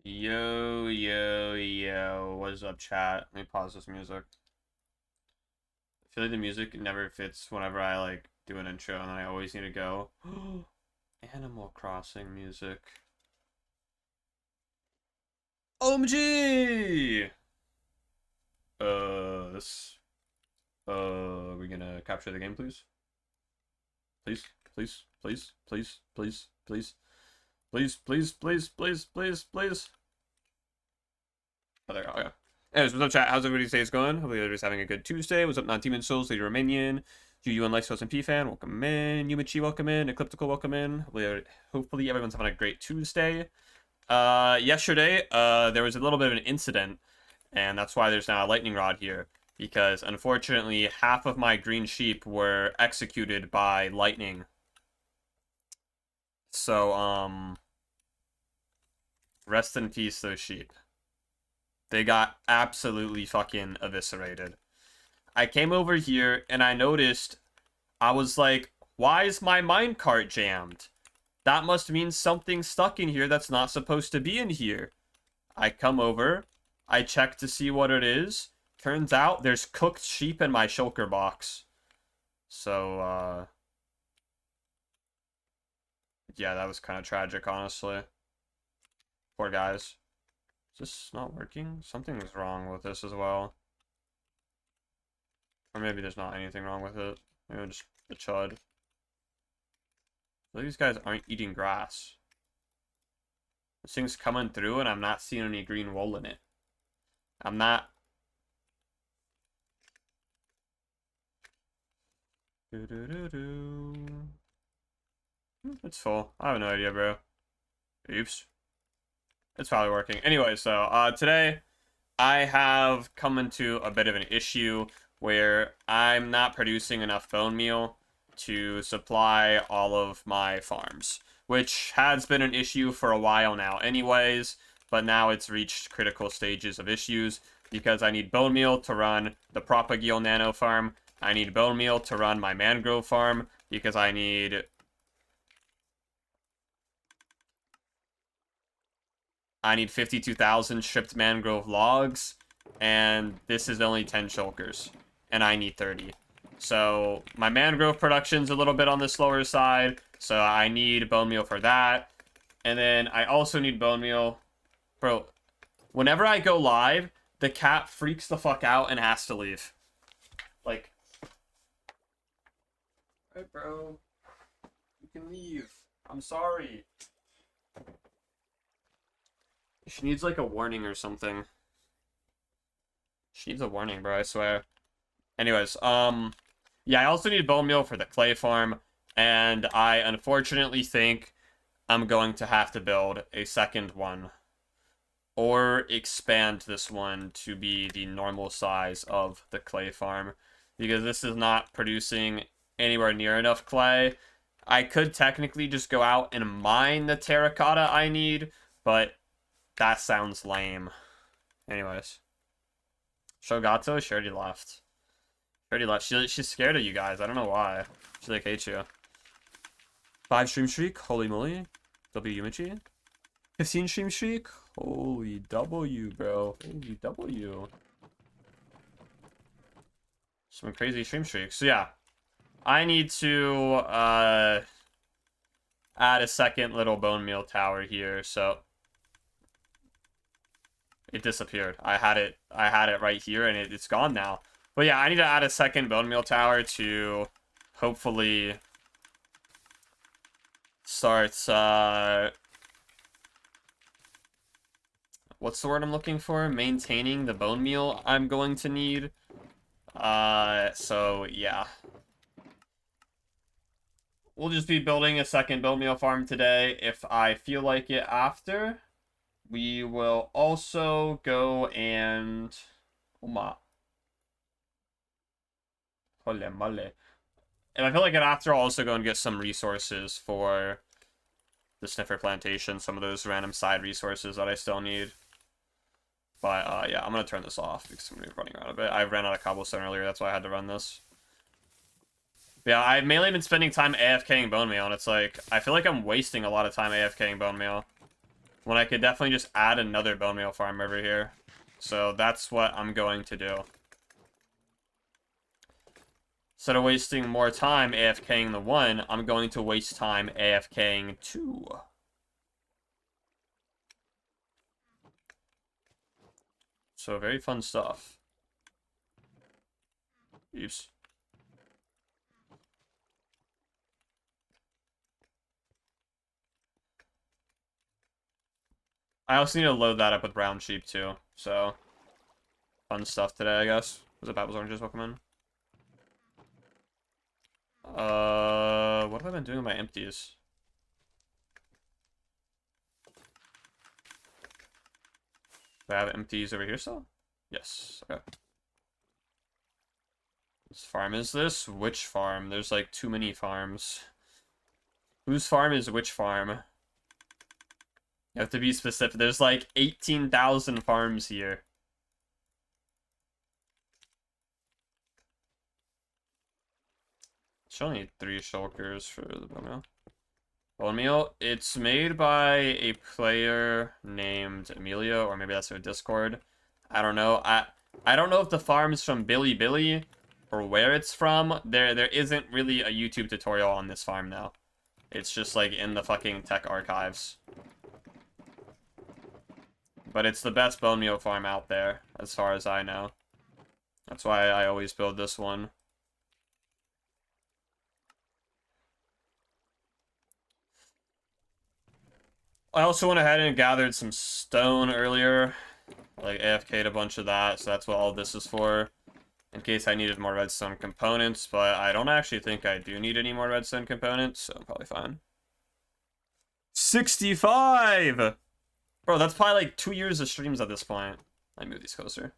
Yo, yo, yo. What's up, chat? Let me pause this music. I feel like the music never fits whenever I do an intro, and then I always need to go. Animal Crossing music. OMG! This. We gonna capture the game, please? Please, please, please, please, please, please, please, please, please, please, please, please. Oh, there. Oh, yeah. Anyways, what's up, chat? How's everybody's day going? Hopefully, everybody's having a good Tuesday. What's up, Non-Demon Souls, Leader Romanian, Juju and Lifestyles and P-Fan, welcome in. Yumichi, welcome in. Ecliptical, welcome in. Hopefully, everyone's having a great Tuesday. Yesterday, there was a little bit of an incident, and that's why there's now a lightning rod here. Because, unfortunately, half of my green sheep were executed by lightning. So, rest in peace, those sheep. They got absolutely fucking eviscerated. I came over here and I noticed, I was like, why is my minecart jammed? That must mean something's stuck in here that's not supposed to be in here. I come over, I check to see what it is. Turns out there's cooked sheep in my shulker box. So, yeah, that was kind of tragic, honestly. Poor guys. Is this not working? Something's wrong with this as well. Or maybe there's not anything wrong with it. Maybe just the chud. These guys aren't eating grass. This thing's coming through and I'm not seeing any green wool in it. I'm not... It's full. I have no idea, bro. Oops. It's probably working. Anyway, so today I have come into a bit of an issue where I'm not producing enough bone meal to supply all of my farms, which has been an issue for a while now anyways, but now it's reached critical stages of issues because I need bone meal to run the Propagule Nano farm. I need bone meal to run my mangrove farm because I need 52,000 stripped mangrove logs, and this is only 10 shulkers, and I need 30. So my mangrove production's a little bit on the slower side, so I need bone meal for that. And then I also need bone meal. Bro, whenever I go live, the cat freaks the fuck out and has to leave. Like, alright, bro. You can leave. I'm sorry. She needs like a warning or something. She needs a warning, bro, I swear. Anyways, yeah, I also need bone meal for the clay farm, and I unfortunately think I'm going to have to build a second one. Or expand this one to be the normal size of the clay farm. Because this is not producing anywhere near enough clay. I could technically just go out and mine the terracotta I need, but that sounds lame. Anyways. Shogato, she already left. She already left. She's scared of you guys. I don't know why. She like hates you. 5 stream streak. Holy moly. W Yumichi. 15 stream streak. Holy W, bro. Holy W. Some crazy stream streaks. So yeah. I need to add a second little bone meal tower here, so it disappeared. I had it right here and it's gone now. But yeah, I need to add a second bone meal tower to hopefully start what's the word I'm looking for? Maintaining the bone meal I'm going to need. So yeah. We'll just be building a second bone meal farm today if I feel like it after. We will also go and... If I feel like it after, I'll also go and get some resources for the Sniffer plantation. Some of those random side resources that I still need. But, yeah, I'm going to turn this off because I'm going to be running around a bit. I ran out of cobblestone earlier, that's why I had to run this. But yeah, I've mainly been spending time AFKing bone meal, and it's like, I feel like I'm wasting a lot of time AFKing bone meal. when I could definitely just add another bone meal farm over here. So that's what I'm going to do. Instead of wasting more time AFKing the 1, I'm going to waste time AFKing 2. So very fun stuff. Use. I also need to load that up with brown sheep too. So fun stuff today, I guess. Was it Battles Oranges Pokemon? What have I been doing with my empties? Do I have empties over here still? Yes. Okay. Whose farm is this? Which farm? There's like too many farms. Whose farm is which farm? You have to be specific. There's like 18,000 farms here. Should only need 3 shulkers for the Bonemeal. Bonemeal, it's made by a player named Amelia, or maybe that's their Discord. I don't know. I don't know if the farm's from Billy Billy or where it's from. There isn't really a YouTube tutorial on this farm now. It's just like in the fucking tech archives. But it's the best Bonemeal farm out there, as far as I know. That's why I always build this one. I also went ahead and gathered some stone earlier. Like, AFK'd a bunch of that, so that's what all this is for. In case I needed more redstone components, but I don't actually think I do need any more redstone components, so I'm probably fine. 65! Bro, that's probably like 2 years of streams at this point. Let me move these closer.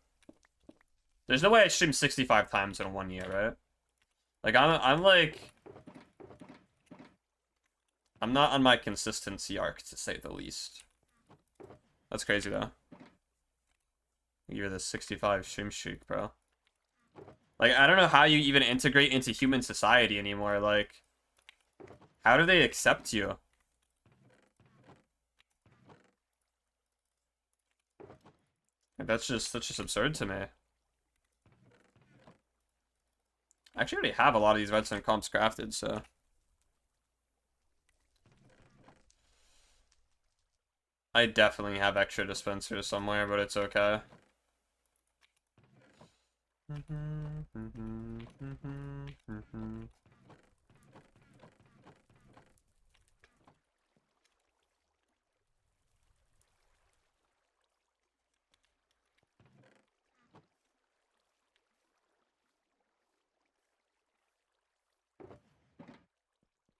There's no way I streamed 65 times in 1 year, right? Like, I'm like... I'm not on my consistency arc, to say the least. That's crazy, though. You're the 65 stream streak, bro. Like, I don't know how you even integrate into human society anymore. Like, how do they accept you? That's just absurd to me. I actually already have a lot of these redstone comps crafted, so... I definitely have extra dispensers somewhere, but it's okay.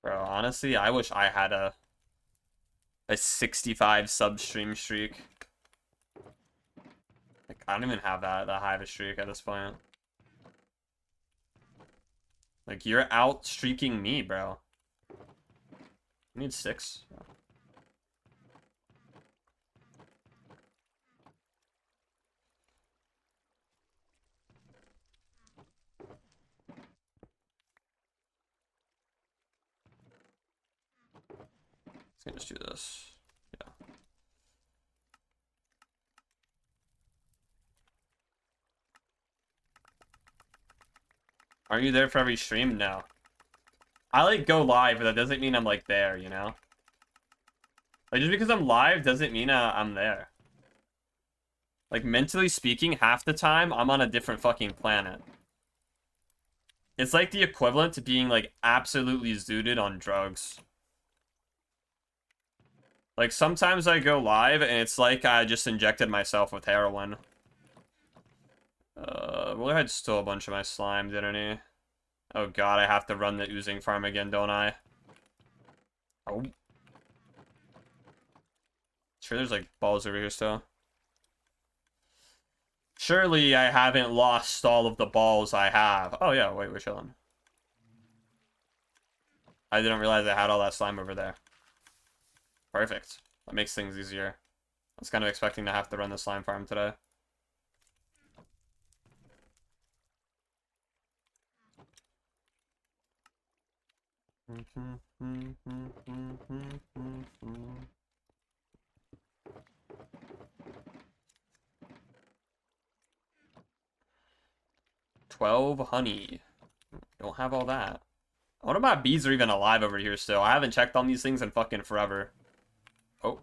Bro, honestly, I wish I had a 65 sub stream streak. Like, I don't even have that high of a streak at this point. Like, you're out streaking me, bro. I need 6. Let's just do this. Yeah. Are you there for every stream? No. I like go live, but that doesn't mean I'm like there, you know? Like, just because I'm live doesn't mean I'm there. Like, mentally speaking, half the time I'm on a different fucking planet. It's like the equivalent to being like absolutely zooted on drugs. Like, sometimes I go live, and it's like I just injected myself with heroin. Willerhead stole a bunch of my slime, didn't he? Oh god, I have to run the oozing farm again, don't I? Oh. Sure, there's, like, balls over here still. Surely I haven't lost all of the balls I have. Oh, yeah, wait, we're chilling. I didn't realize I had all that slime over there. Perfect. That makes things easier. I was kind of expecting to have to run the slime farm today. 12 honey. Don't have all that. I wonder if my bees are even alive over here still. I haven't checked on these things in fucking forever. Oh.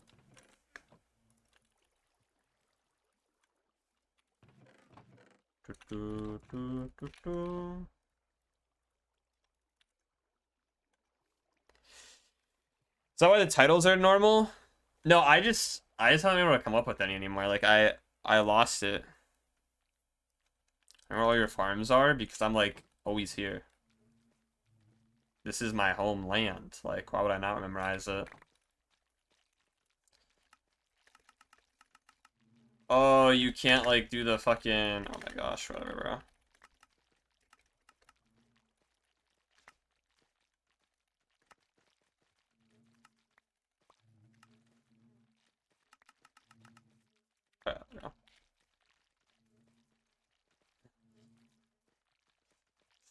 Is that why the titles are normal? No, I just haven't been able to come up with any anymore. Like I lost it. I don't know where all your farms are because I'm like always here. This is my homeland. Like, why would I not memorize it? Oh, you can't like do the fucking, oh my gosh, whatever, bro.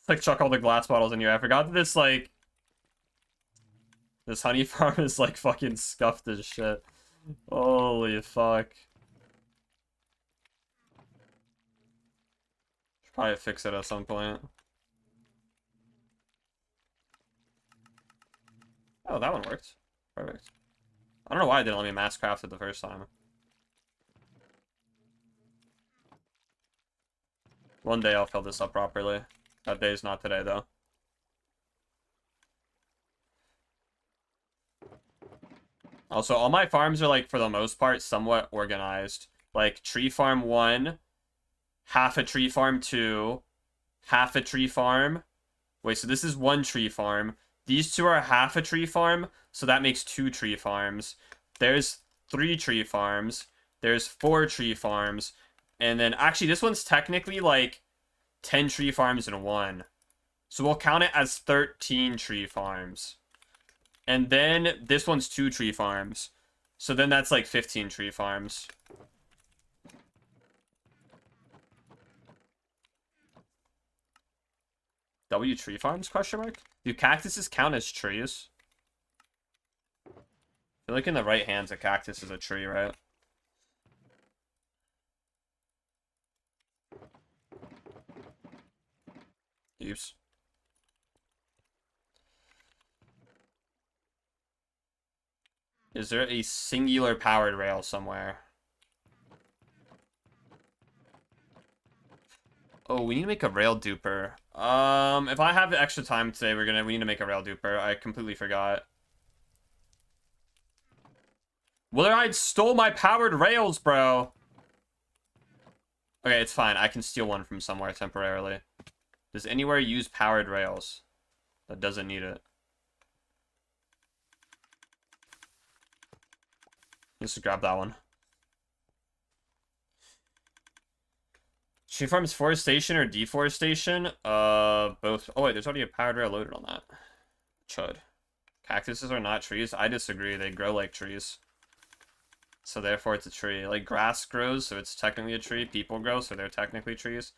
Like chuck all the glass bottles in here. I forgot that this like this honey farm is like fucking scuffed as shit. Holy fuck. Should probably fix it at some point. Oh, that one worked. Perfect. I don't know why it didn't let me mass craft it the first time. One day I'll fill this up properly. That day's not today, though. Also, all my farms are, like, for the most part, somewhat organized. Like, tree farm 1, half a tree farm 2, half a tree farm. Wait, so this is 1 tree farm. These 2 are half a tree farm, so that makes 2 tree farms. There's 3 tree farms. There's 4 tree farms. And then, actually, this one's technically, like, 10 tree farms in 1. So we'll count it as 13 tree farms. And then this one's 2 tree farms. So then that's like 15 tree farms. W tree farms, question mark? Do cactuses count as trees? I feel like in the right hands a cactus is a tree, right? Oops. Is there a singular powered rail somewhere? Oh, we need to make a rail duper. If I have extra time today, we need to make a rail duper. I completely forgot. Willeride stole my powered rails, bro. Okay, it's fine. I can steal one from somewhere temporarily. Does anywhere use powered rails? That doesn't need it. Just grab that one. Tree farms forestation or deforestation? Both. Oh wait, there's already a powered rail loaded on that. Chud. Cactuses are not trees? I disagree. They grow like trees. So therefore it's a tree. Like grass grows, so it's technically a tree. People grow, so they're technically trees.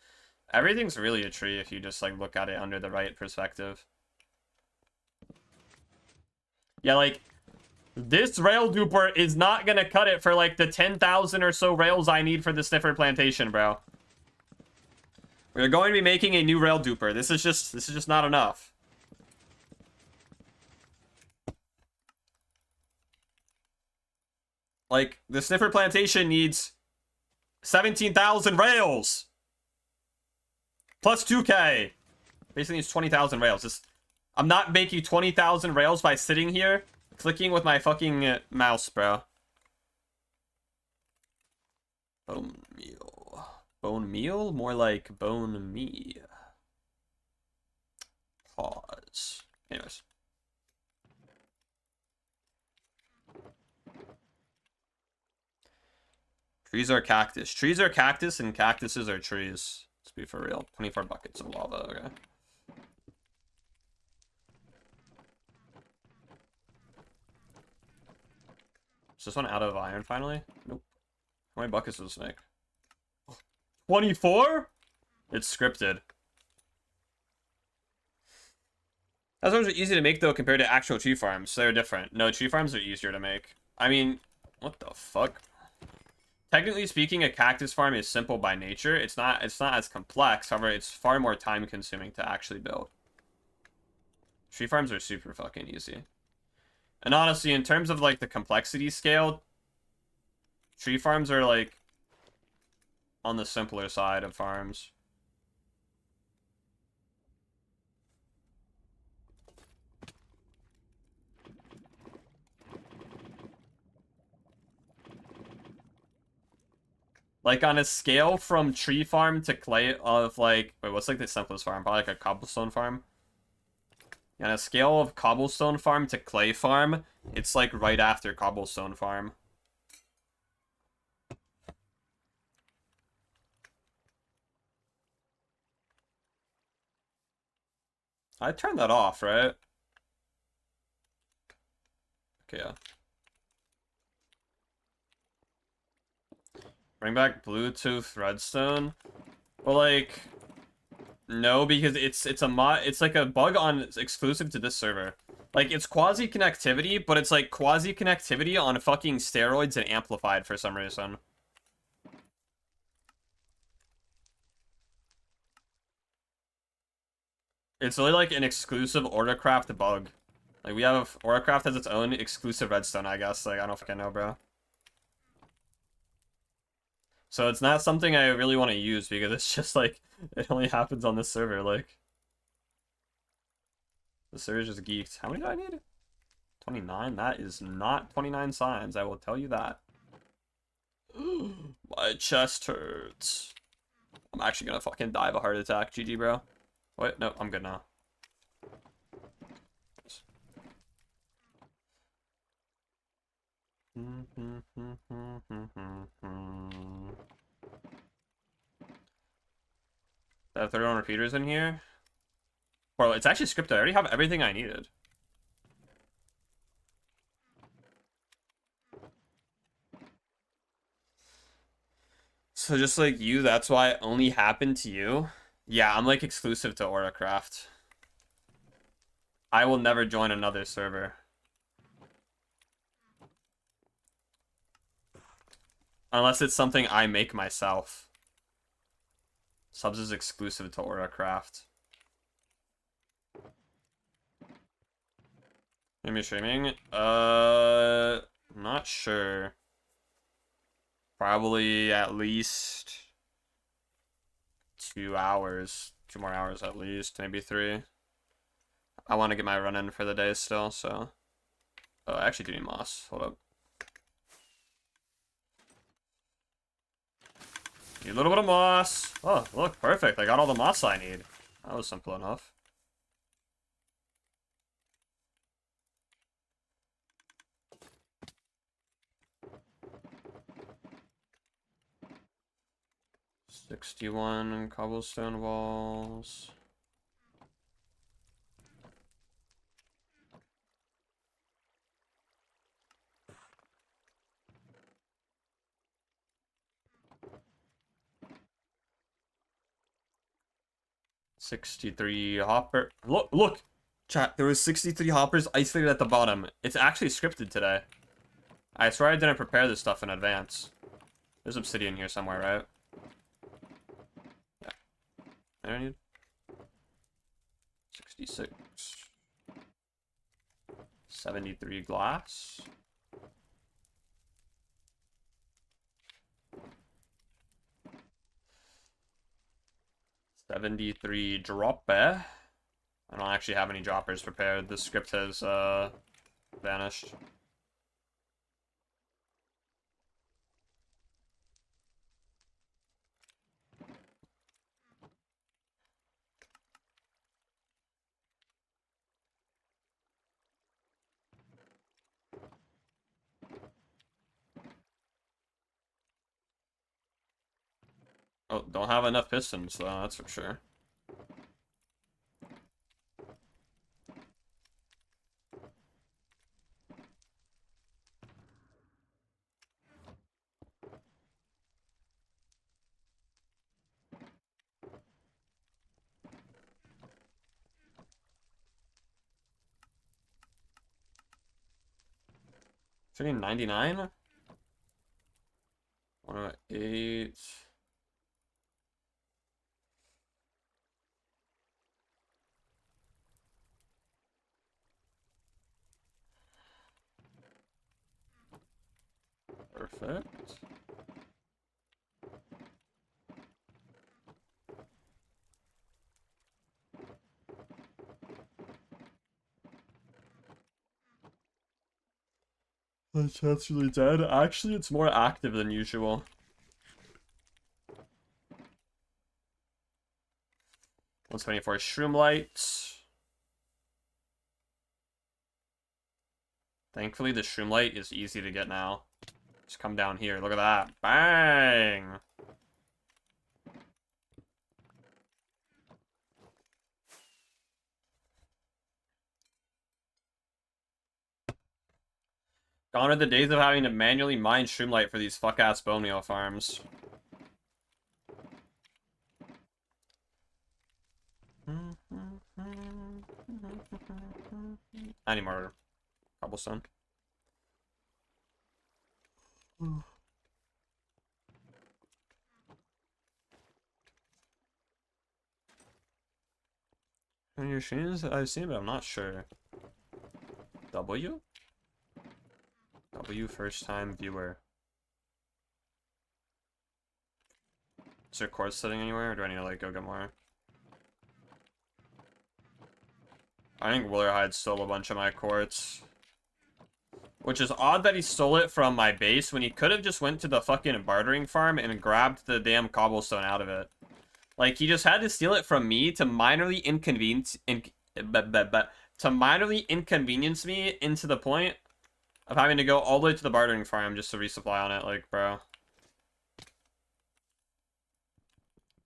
Everything's really a tree if you just like look at it under the right perspective. Yeah, like this rail duper is not gonna cut it for like the 10,000 or so rails I need for the Sniffer plantation, bro. We're going to be making a new rail duper. This is just not enough. Like the Sniffer plantation needs 17,000 rails. Plus 2K. Basically needs 20,000 rails. I'm not making 20,000 rails by sitting here clicking with my fucking mouse, bro. Bonemeal. Bonemeal? More like bone me. Pause. Anyways. Trees are cactus. Trees are cactus and cactuses are trees. Let's be for real. 24 buckets of lava, okay. Is this one out of iron finally? Nope. How many buckets does this make? 24? It's scripted. Those ones are easy to make though compared to actual tree farms. So they're different. No, tree farms are easier to make. I mean, what the fuck? technically speaking, a cactus farm is simple by nature. It's not as complex. However, it's far more time consuming to actually build. Tree farms are super fucking easy. And honestly, in terms of like the complexity scale, tree farms are like on the simpler side of farms. Like on a scale from tree farm to clay of like, wait, what's like the simplest farm? Probably like a cobblestone farm. On a scale of cobblestone farm to clay farm, it's like right after cobblestone farm. I turned that off, right? Okay, yeah. Bring back Bluetooth redstone. But like, no, because it's a mod. It's like a bug on it's exclusive to this server. Like it's quasi connectivity, but it's like quasi connectivity on fucking steroids and amplified for some reason. It's really like an exclusive AuraCraft bug. Like we have AuraCraft has its own exclusive redstone, I guess. Like I don't fucking know, bro. So it's not something I really want to use because it's just like it only happens on this server. Like the server's just geeked. How many do I need? 29? That is not 29 signs, I will tell you that. My chest hurts. I'm actually gonna fucking die of a heart attack. GG, bro. Wait, no, I'm good now. I have 31 repeaters in here. Well, it's actually scripted. I already have everything I needed. So just like you, that's why it only happened to you? Yeah, I'm like exclusive to AuraCraft. I will never join another server. Unless it's something I make myself. Subs is exclusive to AuraCraft. Maybe streaming? Not sure. Probably at least 2 hours. 2 more hours at least, maybe 3. I want to get my run in for the day still, so. Oh, I actually do need moss. Hold up. Need a little bit of moss. Oh, look, perfect. I got all the moss I need. That was simple enough. $61 cobblestone walls. $63 hopper. Look! Chat, there was 63 hoppers isolated at the bottom. It's actually scripted today. I swear I didn't prepare this stuff in advance. There's obsidian here somewhere, right? Yeah. There I need 66. 73 glass. 73 dropper. I don't actually have any droppers prepared. The script has vanished. Oh, don't have enough pistons though, that's for sure. Shooting 99? 108. Perfect. The chat's really dead. Actually, it's more active than usual. 174 shroom lights. Thankfully, the shroom light is easy to get now. Just come down here. Look at that. Bang! Gone are the days of having to manually mine shroomlight for these fuck-ass Bonemeal farms. I need more cobblestone. And your streams, I've seen, but I'm not sure. W? W first time viewer. Is there quartz sitting anywhere, or do I need to, like, go get more? I think Willerhide stole a bunch of my quartz. Which is odd that he stole it from my base when he could have just went to the fucking bartering farm and grabbed the damn cobblestone out of it. Like, he just had to steal it from me to minorly inconvenience me into the point of having to go all the way to the bartering farm just to resupply on it. Like, bro.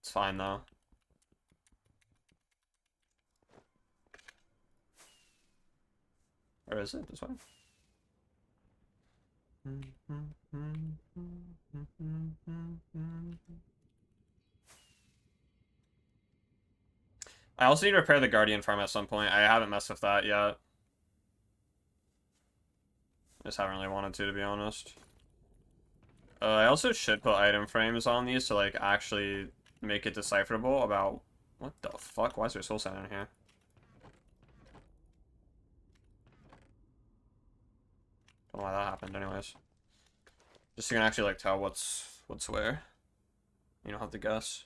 It's fine, though. Or is it? This one? I also need to repair the Guardian farm at some point. I haven't messed with that yet. I just haven't really wanted to be honest. I also should put item frames on these to, like, actually make it decipherable about... What the fuck? Why is there soul sand in here? Don't know why that happened anyways. Just so you can actually, like, tell what's where. You don't have to guess.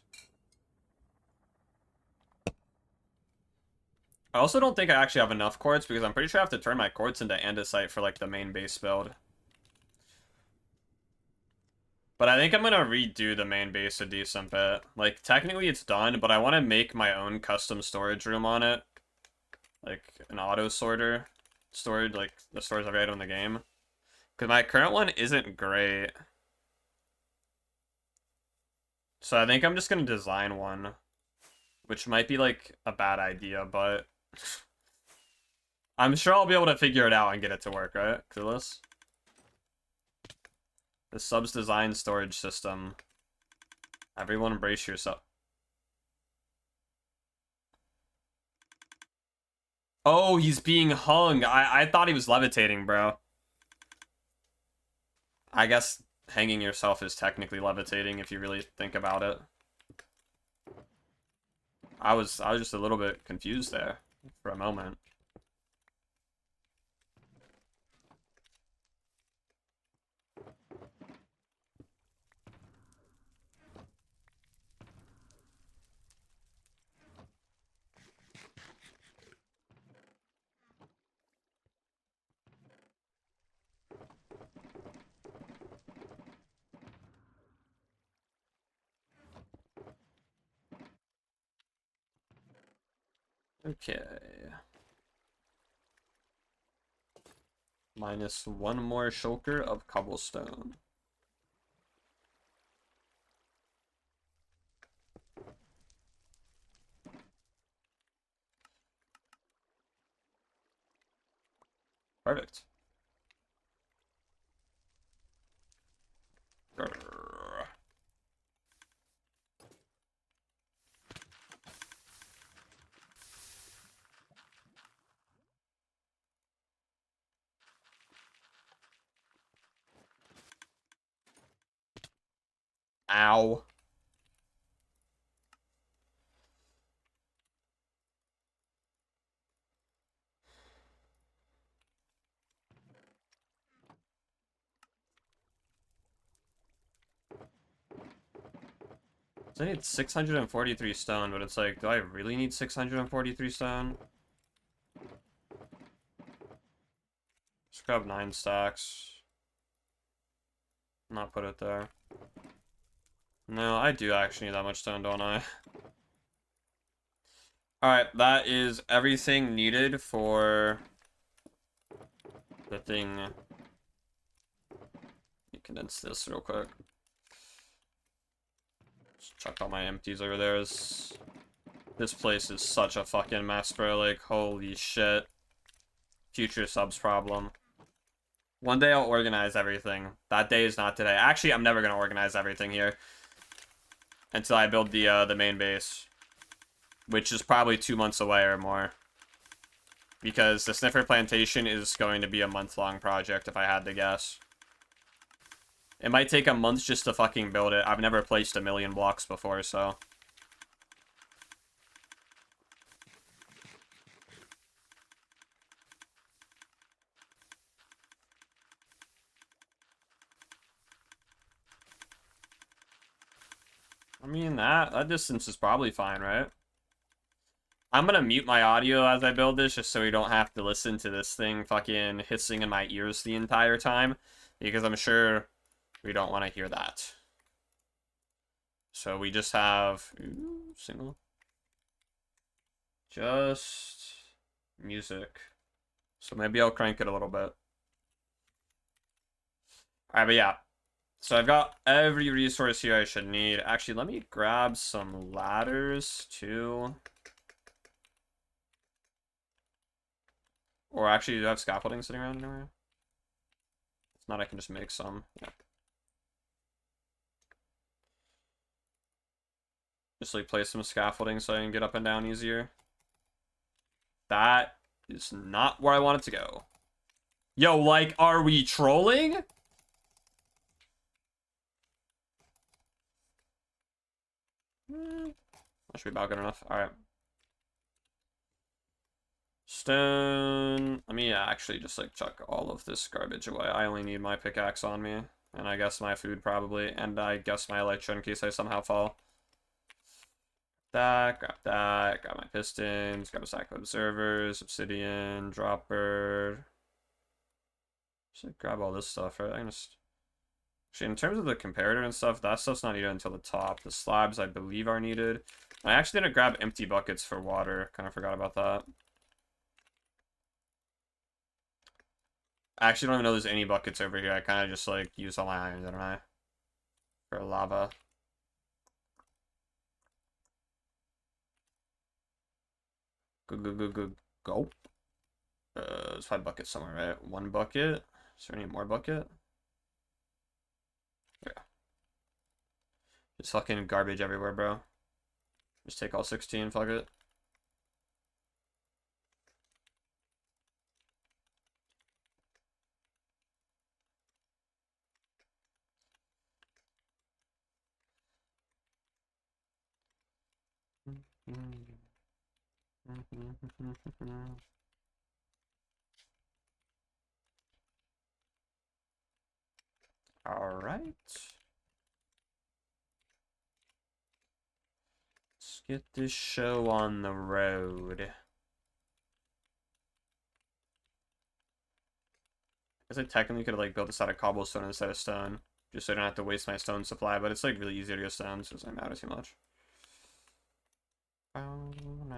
I also don't think I actually have enough quartz because I'm pretty sure I have to turn my quartz into andesite for, like, the main base build. But I think I'm gonna redo the main base a decent bit. Like, technically it's done, but I want to make my own custom storage room on it. Like, an auto sorter. Storage, like, the stores every item in the game. Because my current one isn't great. So I think I'm just gonna design one. Which might be, like, a bad idea, but... I'm sure I'll be able to figure it out and get it to work, right, Clueless? The ItzSubz design storage system. Everyone brace yourself. Oh, he's being hung. I thought he was levitating, bro. I guess hanging yourself is technically levitating if you really think about it. I was just a little bit confused there for a moment. Okay. Minus one more shulker of cobblestone. Perfect. Grr. Ow. I need 643 stone, but it's like, do I really need 643 stone? Just grab 9 stacks. Not put it there. No, I do actually need that much stone, don't I? Alright, that is everything needed for the thing. Let me condense this real quick. Just chuck all my empties over there. This place is such a fucking mess, bro. Like, holy shit. Future subs problem. One day I'll organize everything. That day is not today. Actually, I'm never gonna organize everything here until I build the main base, which is probably 2 months away or more. Because the Sniffer plantation is going to be a month-long project, if I had to guess. It might take a month just to fucking build it. I've never placed 1,000,000 blocks before, so... I mean, that distance is probably fine, right? I'm gonna mute my audio as I build this, just so we don't have to listen to this thing fucking hissing in my ears the entire time. Because I'm sure we don't want to hear that. So we just have... Ooh, single. Just... music. So maybe I'll crank it a little bit. Alright, but yeah. So I've got every resource here I should need. Actually, let me grab some ladders, too. Or actually, do I have scaffolding sitting around anywhere? If not, I can just make some. Yeah. Just like place some scaffolding so I can get up and down easier. That is not where I want it to go. Yo, like, are we trolling? That should be about good enough. Alright. Stone. Let me actually just like chuck all of this garbage away. I only need my pickaxe on me. And I guess my food probably. And I guess my elytra in case I somehow fall. Grab that, grab my pistons, grab a stack of observers, obsidian, dropper. Just like grab all this stuff, right? I can just... Actually, in terms of the comparator and stuff, that stuff's not needed until the top. The slabs, I believe, are needed. I actually didn't grab empty buckets for water. Kind of forgot about that. I actually don't even know there's any buckets over here. I kind of just, like, use all my iron, don't I? For lava. Go. There's 5 buckets somewhere, right? 1 bucket. Is there any more bucket? Yeah. Just fucking garbage everywhere, bro. Just take all 16, fuck it. All right. Let's get this show on the road. I guess I technically could have like built this out of cobblestone instead of stone, just so I don't have to waste my stone supply. But it's like really easier to get stone, so it doesn't matter too much. Oh no,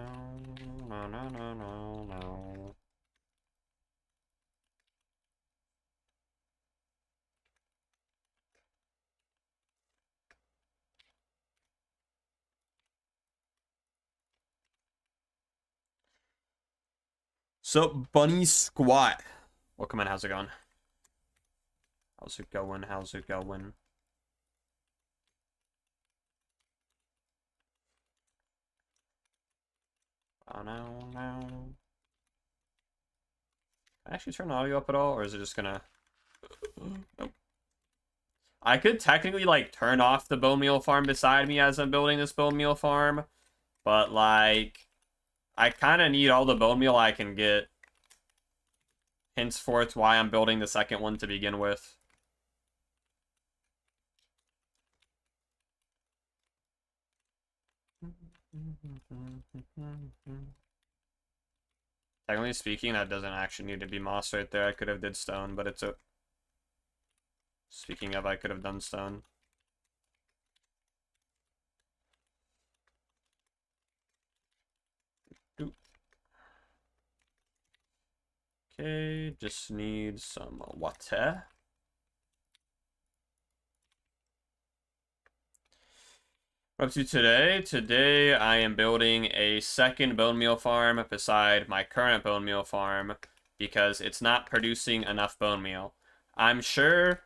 no, no, no, no, no. So, Bunny Squat. Welcome in, how's it going? How's it going? How's it going? Oh no, no. Can I actually turn the audio up at all, or is it just gonna... Nope. I could technically, like, turn off the bone meal farm beside me as I'm building this bone meal farm. But, like, I kind of need all the bone meal I can get. Henceforth, why I'm building the second one to begin with. Technically speaking, that doesn't actually need to be moss right there. I could have did stone, but it's a... Speaking of, I could have done stone. Oop. Okay, just need some water. What up to today? Today I am building a second bone meal farm beside my current bone meal farm because it's not producing enough bone meal. I'm sure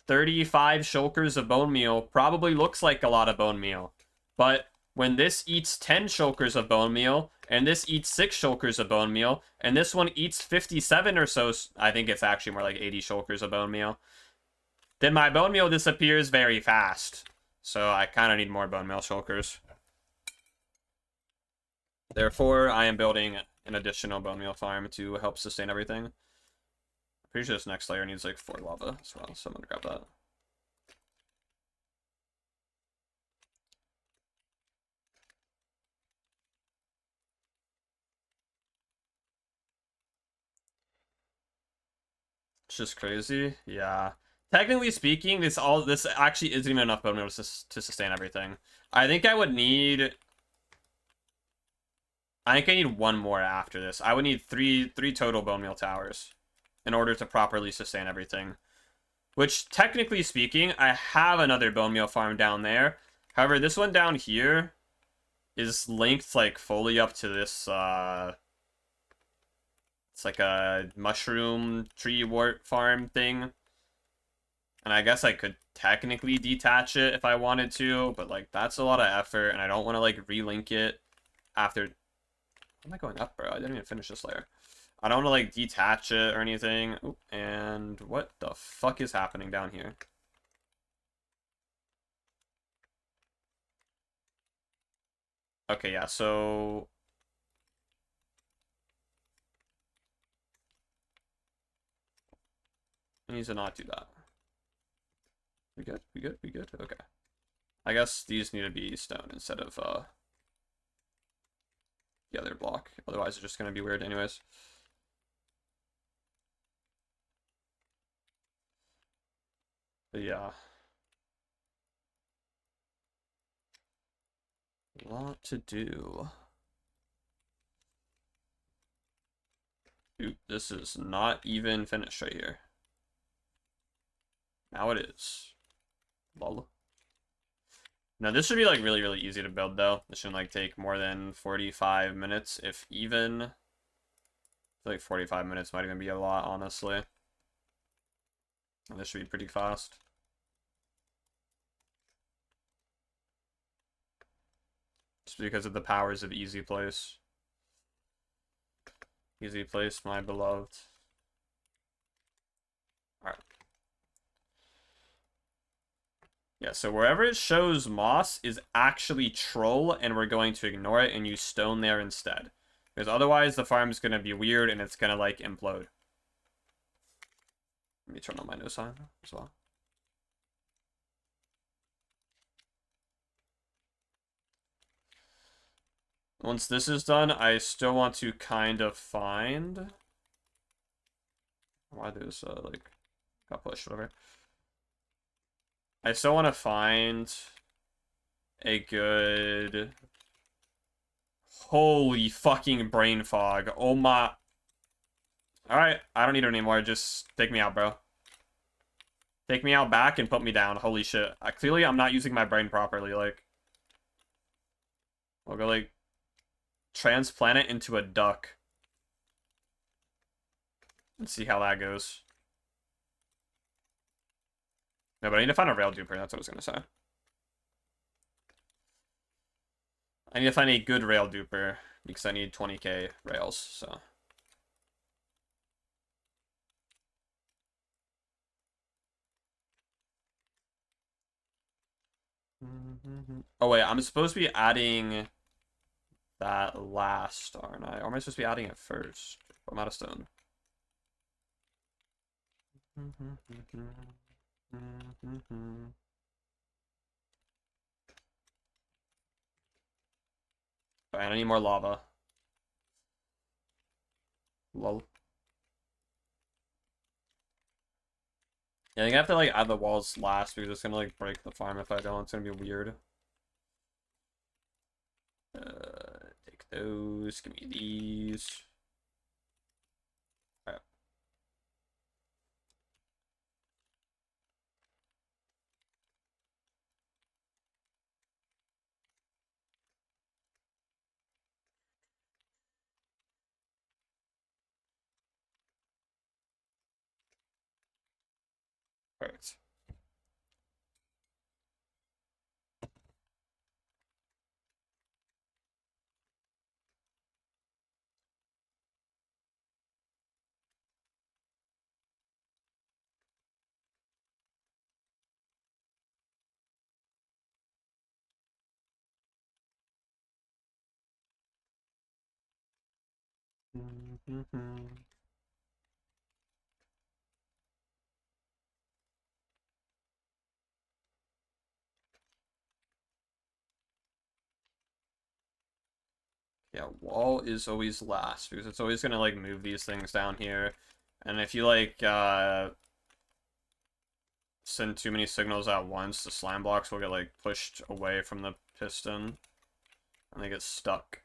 35 shulkers of bone meal probably looks like a lot of bone meal, but when this eats 10 shulkers of bone meal, and this eats 6 shulkers of bone meal, and this one eats 57 or so, I think it's actually more like 80 shulkers of bone meal, then my bone meal disappears very fast. So I kind of need more bone meal shulkers. Therefore, I am building an additional bone meal farm to help sustain everything. I'm pretty sure this next layer needs like 4 lava as well, so I'm gonna grab that. It's just crazy. Yeah. Technically speaking, this actually isn't even enough bone meal to sustain everything. I think I would need... I think I need one more after this. I would need three total bone meal towers in order to properly sustain everything. Which, technically speaking, I have another bone meal farm down there. However, this one down here is linked, like, fully up to this, it's like a mushroom tree wart farm thing. And I guess I could technically detach it if I wanted to, but, like, that's a lot of effort, and I don't want to, like, relink it after... Am I going up, bro? I didn't even finish this layer. I don't want to, like, detach it or anything. Ooh, and what the fuck is happening down here? Okay, yeah, so... I need to not do that. We good? We good? We good? Okay. I guess these need to be stone instead of, the other block. Otherwise, it's just gonna be weird anyways. But yeah. A lot to do. Dude, this is not even finished right here. Now it is. Lol. Now this should be like really easy to build though. This shouldn't like take more than 45 minutes, if even. I feel like 45 minutes might even be a lot, honestly. And this should be pretty fast. Just because of the powers of easy place. Easy place, my beloved. Alright. Yeah, so wherever it shows moss is actually troll, and we're going to ignore it and use stone there instead. Because otherwise the farm is going to be weird and it's going to, like, implode. Let me turn on my no sign as well. Once this is done, I still want to kind of find... Why there's, like, got pushed, whatever. I still want to find a good... Holy fucking brain fog. Oh my... Alright, I don't need it anymore. Just take me out, bro. Take me out back and put me down. Holy shit. Clearly, I'm not using my brain properly, like... I'll go, like... transplant it into a duck. Let's see how that goes. No, but I need to find a rail duper. That's what I was going to say. I need to find a good rail duper because I need 20k rails, so... Oh wait, I'm supposed to be adding that last, aren't I? Or am I supposed to be adding it first? I'm out of stone. Alright, I need more lava. Lol. Yeah, I think I have to like add the walls last because it's gonna like break the farm if I don't. It's gonna be weird. Take those. Give me these. Alright. Perfect. Yeah, wall is always last because it's always gonna like move these things down here. And if you like send too many signals at once, the slime blocks will get like pushed away from the piston and they get stuck.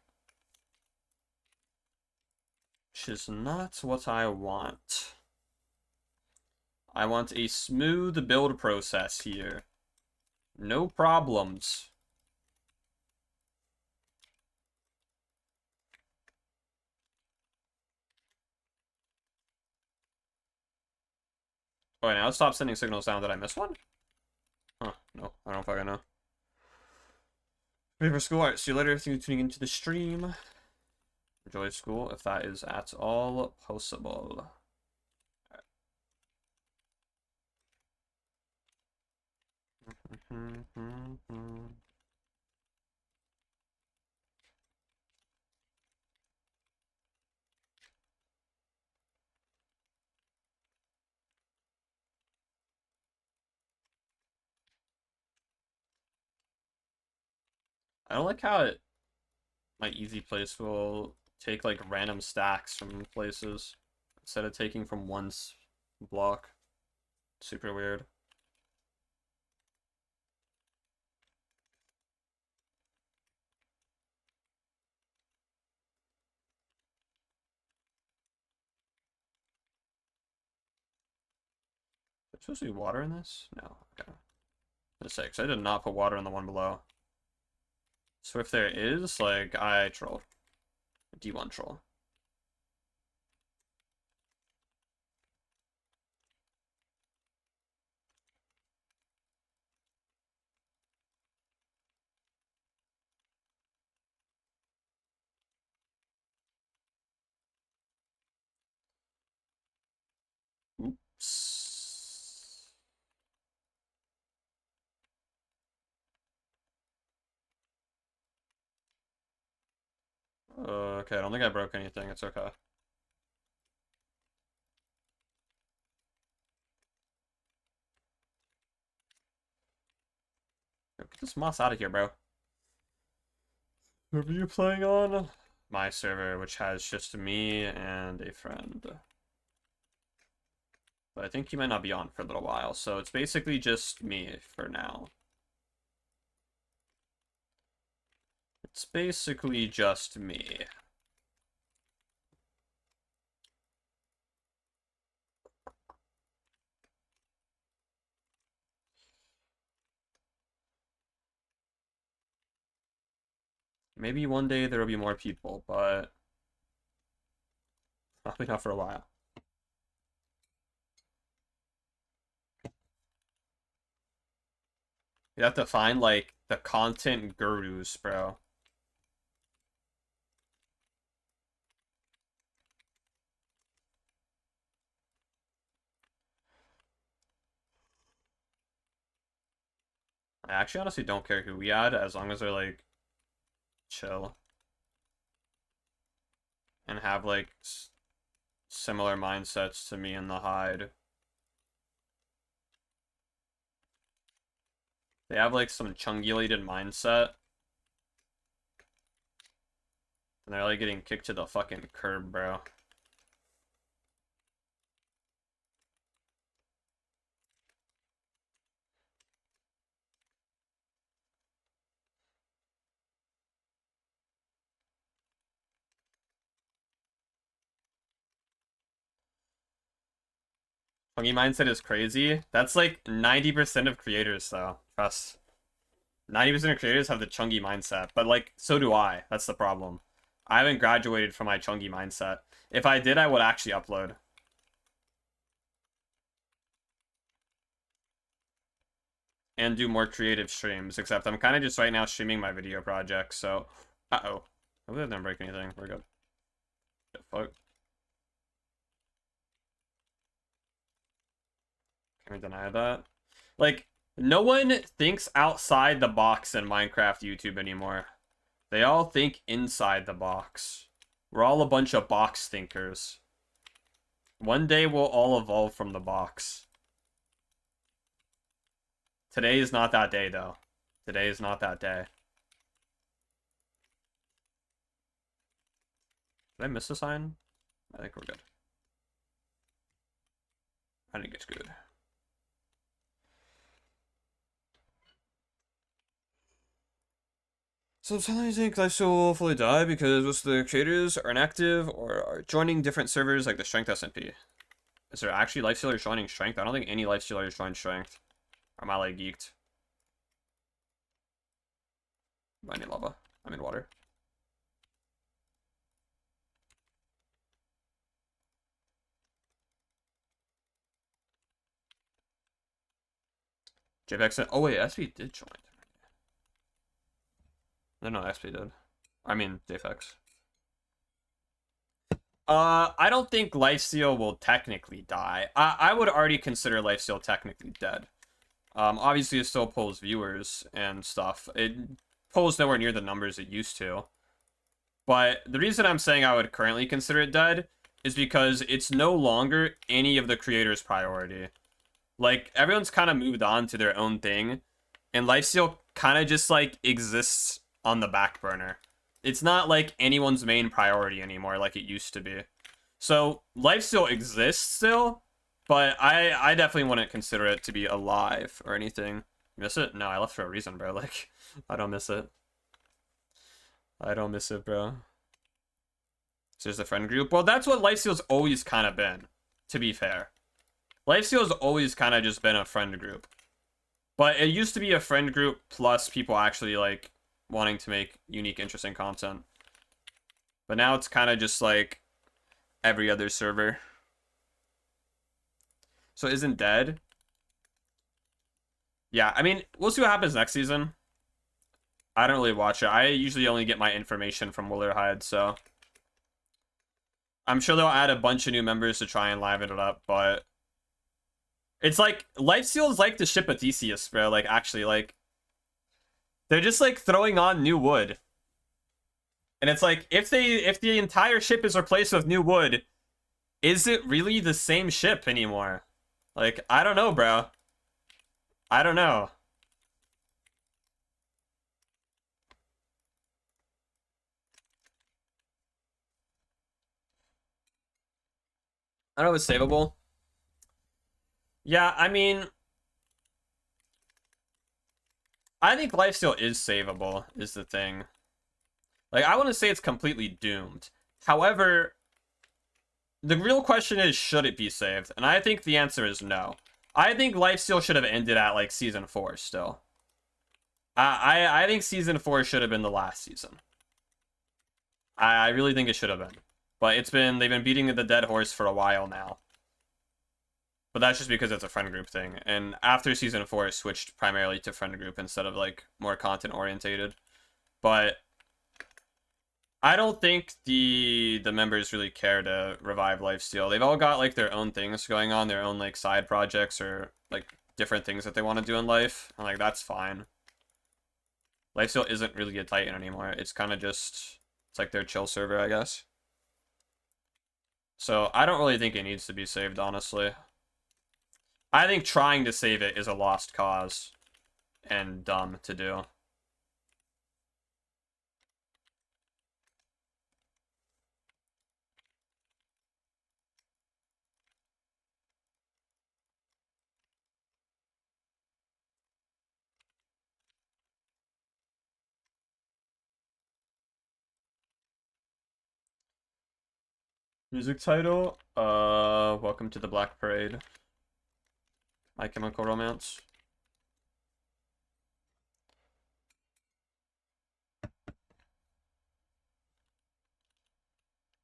Which is not what I want. I want a smooth build process here. No problems. Oh, wait, now stop sending signals down. Did I miss one? Huh, no, I don't fucking know. Ready for school? Alright, see you later. Thank you for tuning into the stream. Enjoy school if that is at all possible. I don't like how my easy place will take like random stacks from places instead of taking from one block. Super weird. Is there supposed to be water in this? No. Okay. Let's say, because I did not put water in the one below. So if there is, like, I trolled. D1 troll. Oops. Okay, I don't think I broke anything. It's okay. Get this moss out of here, bro. What are you playing on? My server, which has just me and a friend. But I think he might not be on for a little while, so it's basically just me for now. It's basically just me. Maybe one day there will be more people, but probably not for a while. You have to find, like, the content gurus, bro. I actually honestly don't care who we add, as long as they're, like, chill. And have, like, similar mindsets to me and the Hyde. They have, like, some chungulated mindset. And they're, like, getting kicked to the fucking curb, bro. Funky mindset is crazy. That's like 90% of creators, though. Trust. 90% of creators have the chungy mindset, but like, so do I. That's the problem. I haven't graduated from my chungy mindset. If I did, I would actually upload. And do more creative streams, except I'm kind of just right now streaming my video project, so... Uh-oh. Hopefully I didn't break anything. We're good. The fuck? Can we deny that? Like, no one thinks outside the box in Minecraft YouTube anymore. They all think inside the box. We're all a bunch of box thinkers. One day we'll all evolve from the box. Today is not that day, though. Today is not that day. Did I miss a sign? I think we're good. I think it's good. So sometimes I think lifesteal will fully die because most of the creators are inactive or are joining different servers like the Strength SMP. Is there actually lifestealers joining Strength? I don't think any lifestealers join Strength. Or am I like geeked? I need lava. I'm in water. JPEX. Oh wait, SP did join. No, SP did. I mean, JFX. I don't think lifesteal will technically die. I would already consider lifesteal technically dead. Obviously, it still pulls viewers and stuff. It pulls nowhere near the numbers it used to. But the reason I'm saying I would currently consider it dead is because it's no longer any of the creators' priority. Like, everyone's kind of moved on to their own thing, and lifesteal kind of just, like, exists on the back burner. It's not, like, anyone's main priority anymore like it used to be. So, lifesteal exists still, but I definitely wouldn't consider it to be alive or anything. Miss it? No, I left for a reason, bro. Like, I don't miss it. I don't miss it, bro. So there's the friend group. Well, that's what lifesteal's always kind of been, to be fair. Lifesteal's always kind of just been a friend group. But it used to be a friend group plus people actually, like, wanting to make unique, interesting content. But now it's kind of just, like, every other server. So isn't dead? Yeah, I mean, we'll see what happens next season. I don't really watch it. I usually only get my information from Willer Hyde, so... I'm sure they'll add a bunch of new members to try and liven it up, but... It's like, lifesteal is like the ship of Theseus, bro. Like, actually, like... They're just, like, throwing on new wood. And it's like, if the entire ship is replaced with new wood, is it really the same ship anymore? Like, I don't know, bro. I don't know. I don't know if it's savable. Yeah, I mean... I think lifesteal is savable, is the thing. Like, I wouldn't say it's completely doomed. However, the real question is, should it be saved? And I think the answer is no. I think lifesteal should have ended at, like, Season 4 still. I think Season 4 should have been the last season. I really think it should have been. But they've been beating the dead horse for a while now. But that's just because it's a friend group thing. And after Season 4, it switched primarily to friend group instead of, like, more content-orientated. But I don't think the members really care to revive lifesteal. They've all got, like, their own things going on, their own, like, side projects or, like, different things that they want to do in life. And, like, that's fine. Lifesteal isn't really a Titan anymore. It's kind of just, it's like their chill server, I guess. So I don't really think it needs to be saved, honestly. I think trying to save it is a lost cause and dumb to do. Music title, Welcome to the Black Parade. My Chemical Romance.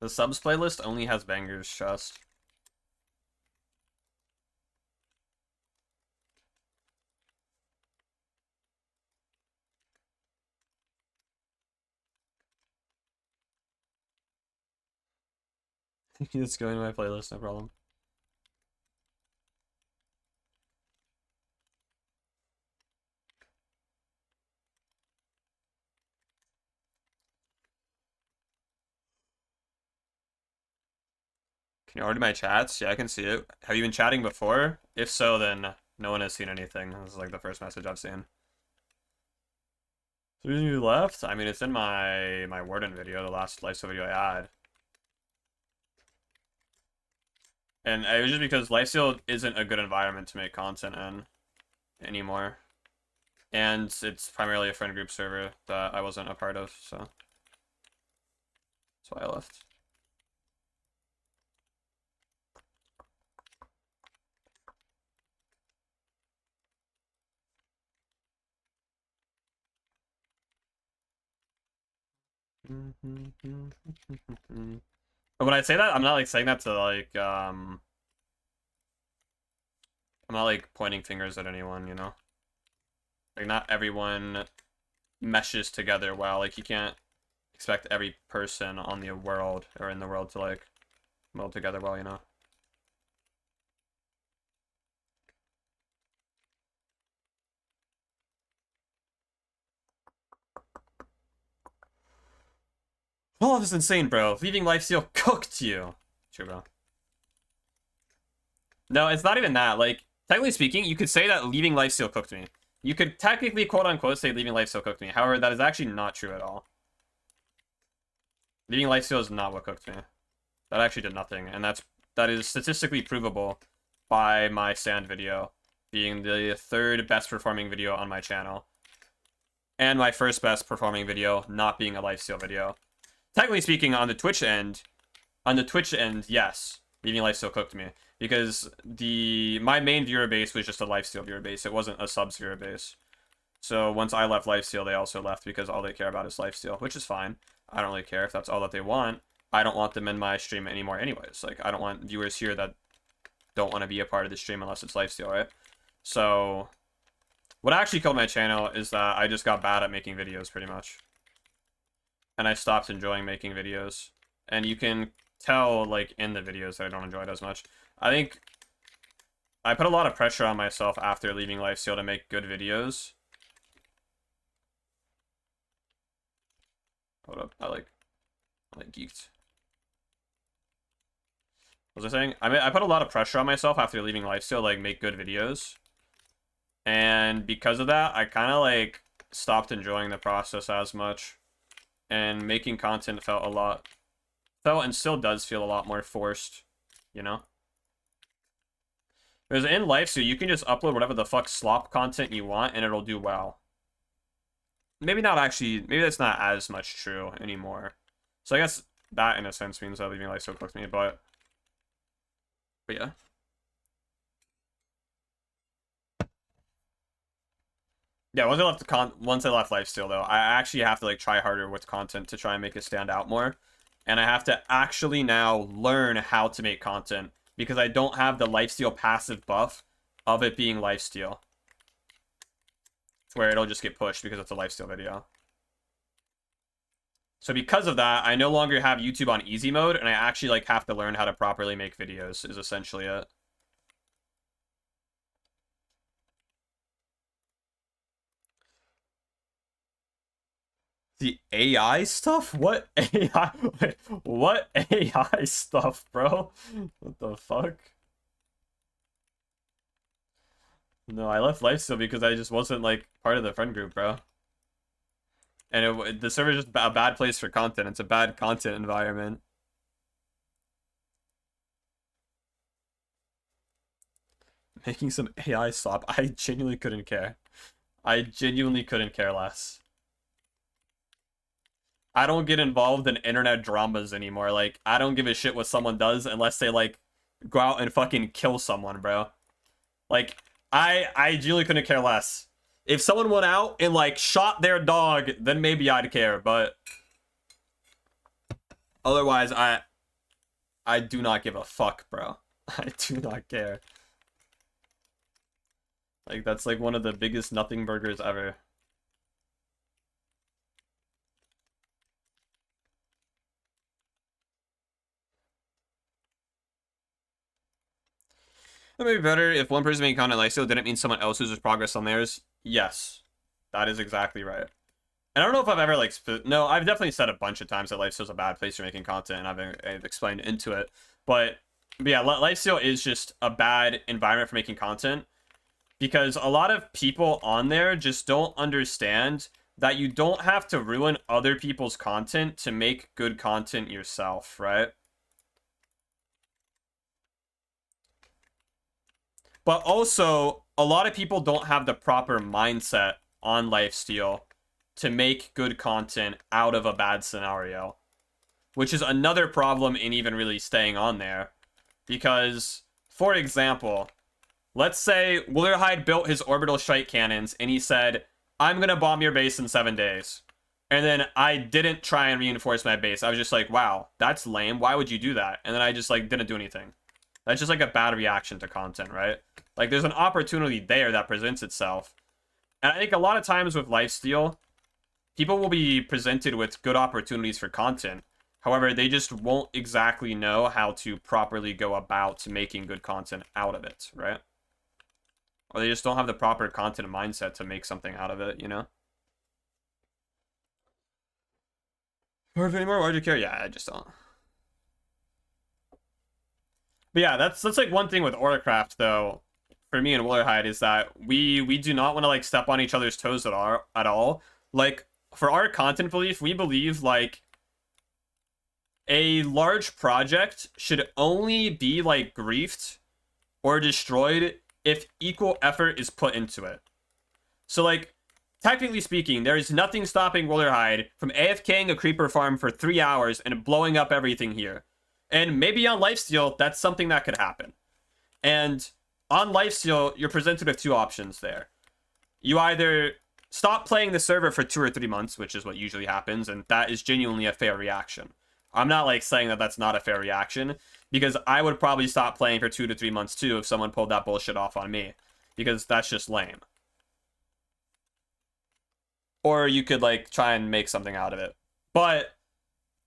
The subs playlist only has bangers, trust. You can just go into my playlist, no problem. Can you order my chats? Yeah, I can see it. Have you been chatting before? If so, then no one has seen anything. This is like the first message I've seen. The reason you left? I mean, it's in my Warden video, the last lifesteal video I had. And it was just because lifesteal isn't a good environment to make content in anymore. And it's primarily a friend group server that I wasn't a part of, so that's why I left. But when I say that, I'm not like saying that to like I'm not like pointing fingers at anyone, you know? Like not everyone meshes together well. Like you can't expect every person on the world or in the world to like meld together well, you know? Oh, this is insane, bro. Leaving lifesteal cooked you. True, bro. No, it's not even that. Like, technically speaking, you could say that leaving lifesteal cooked me. You could technically, quote-unquote, say leaving lifesteal cooked me. However, that is actually not true at all. Leaving lifesteal is not what cooked me. That actually did nothing, and that is statistically provable by my sand video being the third best performing video on my channel. And my first best performing video not being a lifesteal video. Technically speaking, on the Twitch end, yes, leaving lifesteal cooked me. Because my main viewer base was just a lifesteal viewer base. It wasn't a subs viewer base. So once I left lifesteal, they also left because all they care about is lifesteal, which is fine. I don't really care if that's all that they want. I don't want them in my stream anymore anyways. Like, I don't want viewers here that don't want to be a part of the stream unless it's lifesteal, right? So what actually killed my channel is that I just got bad at making videos, pretty much. And I stopped enjoying making videos. And you can tell, like, in the videos that I don't enjoy it as much. I think I put a lot of pressure on myself after leaving lifesteal to make good videos. Hold up, I geeked. What was I saying? I put a lot of pressure on myself after leaving lifesteal, like, make good videos. And because of that, I kind of, like, stopped enjoying the process as much. And making content felt and still does feel a lot more forced, you know? Because in lifesteal, you can just upload whatever the fuck slop content you want, and it'll do well. Maybe that's not as much true anymore. So I guess that, in a sense, means that leaving lifesteal cooked me, but yeah. Yeah, once I left lifesteal, though, I actually have to, like, try harder with content to try and make it stand out more. And I have to actually now learn how to make content, because I don't have the lifesteal passive buff of it being lifesteal. Where it'll just get pushed because it's a lifesteal video. So because of that, I no longer have YouTube on easy mode, and I actually, like, have to learn how to properly make videos, is essentially it. The AI stuff? What AI? Wait, what AI stuff, bro? What the fuck? No, I left Lifesteal because I just wasn't, like, part of the friend group, bro. And the server's just a bad place for content. It's a bad content environment. Making some AI stop. I genuinely couldn't care. I genuinely couldn't care less. I don't get involved in internet dramas anymore. Like, I don't give a shit what someone does unless they, like, go out and fucking kill someone, bro. Like, I genuinely couldn't care less. If someone went out and, like, shot their dog, then maybe I'd care, but otherwise, I do not give a fuck, bro. I do not care. Like, that's, like, one of the biggest nothing burgers ever. It may be better if one person making content lifesteal didn't mean someone else loses progress on theirs. Yes, that is exactly right. And I don't know if I've ever, like, no, I've definitely said a bunch of times that Lifesteal's a bad place for making content, and I've explained into it. But yeah, Lifesteal is just a bad environment for making content because a lot of people on there just don't understand that you don't have to ruin other people's content to make good content yourself, right? But also, a lot of people don't have the proper mindset on Lifesteal to make good content out of a bad scenario, which is another problem in even really staying on there. Because, for example, let's say Witherhide built his orbital strike cannons and he said, I'm gonna bomb your base in 7 days. And then I didn't try and reinforce my base. I was just like, wow, that's lame. Why would you do that? And then I just, like, didn't do anything. That's just, like, a bad reaction to content, right? Like, there's an opportunity there that presents itself. And I think a lot of times with Lifesteal, people will be presented with good opportunities for content. However, they just won't exactly know how to properly go about making good content out of it, right? Or they just don't have the proper content mindset to make something out of it, you know? Or if anymore, why'd you care? Yeah, I just don't. But yeah, that's like one thing with AuraCraft, though, for me and Witherhide, is that we do not want to, like, step on each other's toes at all. Like, for our content belief, we believe, like, a large project should only be, like, griefed or destroyed if equal effort is put into it. So, like, technically speaking, there is nothing stopping Witherhide from AFKing a creeper farm for 3 hours and blowing up everything here. And maybe on Lifesteal, that's something that could happen. And on Lifesteal, you're presented with two options there. You either stop playing the server for 2 or 3 months, which is what usually happens, and that is genuinely a fair reaction. I'm not, like, saying that that's not a fair reaction, because I would probably stop playing for 2 to 3 months too if someone pulled that bullshit off on me, because that's just lame. Or you could, like, try and make something out of it. But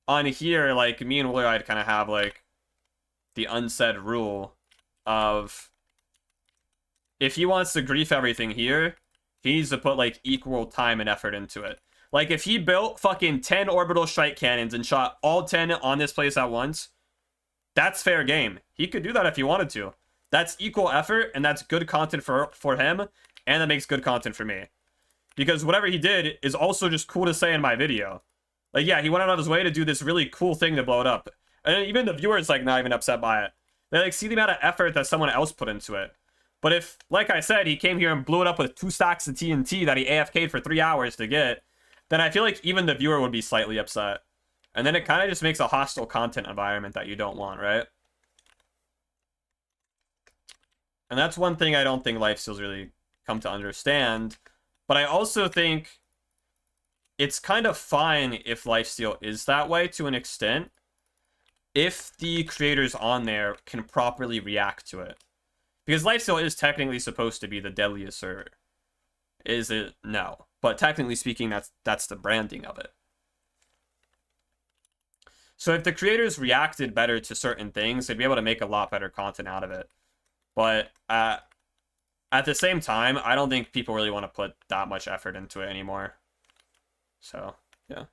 on here, like, me and Witherhide kind of have, like, the unsaid rule of if he wants to grief everything here, he needs to put, like, equal time and effort into it. Like, if he built fucking 10 orbital strike cannons and shot all 10 on this place at once, that's fair game. He could do that if he wanted to. That's equal effort, and that's good content for him, and that makes good content for me. Because whatever he did is also just cool to say in my video. Like, yeah, he went out of his way to do this really cool thing to blow it up. And even the viewers, like, not even upset by it. They, like, see the amount of effort that someone else put into it. But if, like I said, he came here and blew it up with 2 stacks of TNT that he AFK'd for 3 hours to get, then I feel like even the viewer would be slightly upset. And then it kind of just makes a hostile content environment that you don't want, right? And that's one thing I don't think Lifesteal's really come to understand. But I also think it's kind of fine if Lifesteal is that way to an extent, if the creators on there can properly react to it. Because Lifesteal is technically supposed to be the deadliest server. Is it? No. But technically speaking, that's the branding of it. So if the creators reacted better to certain things, they'd be able to make a lot better content out of it. But at the same time, I don't think people really want to put that much effort into it anymore. So, yeah.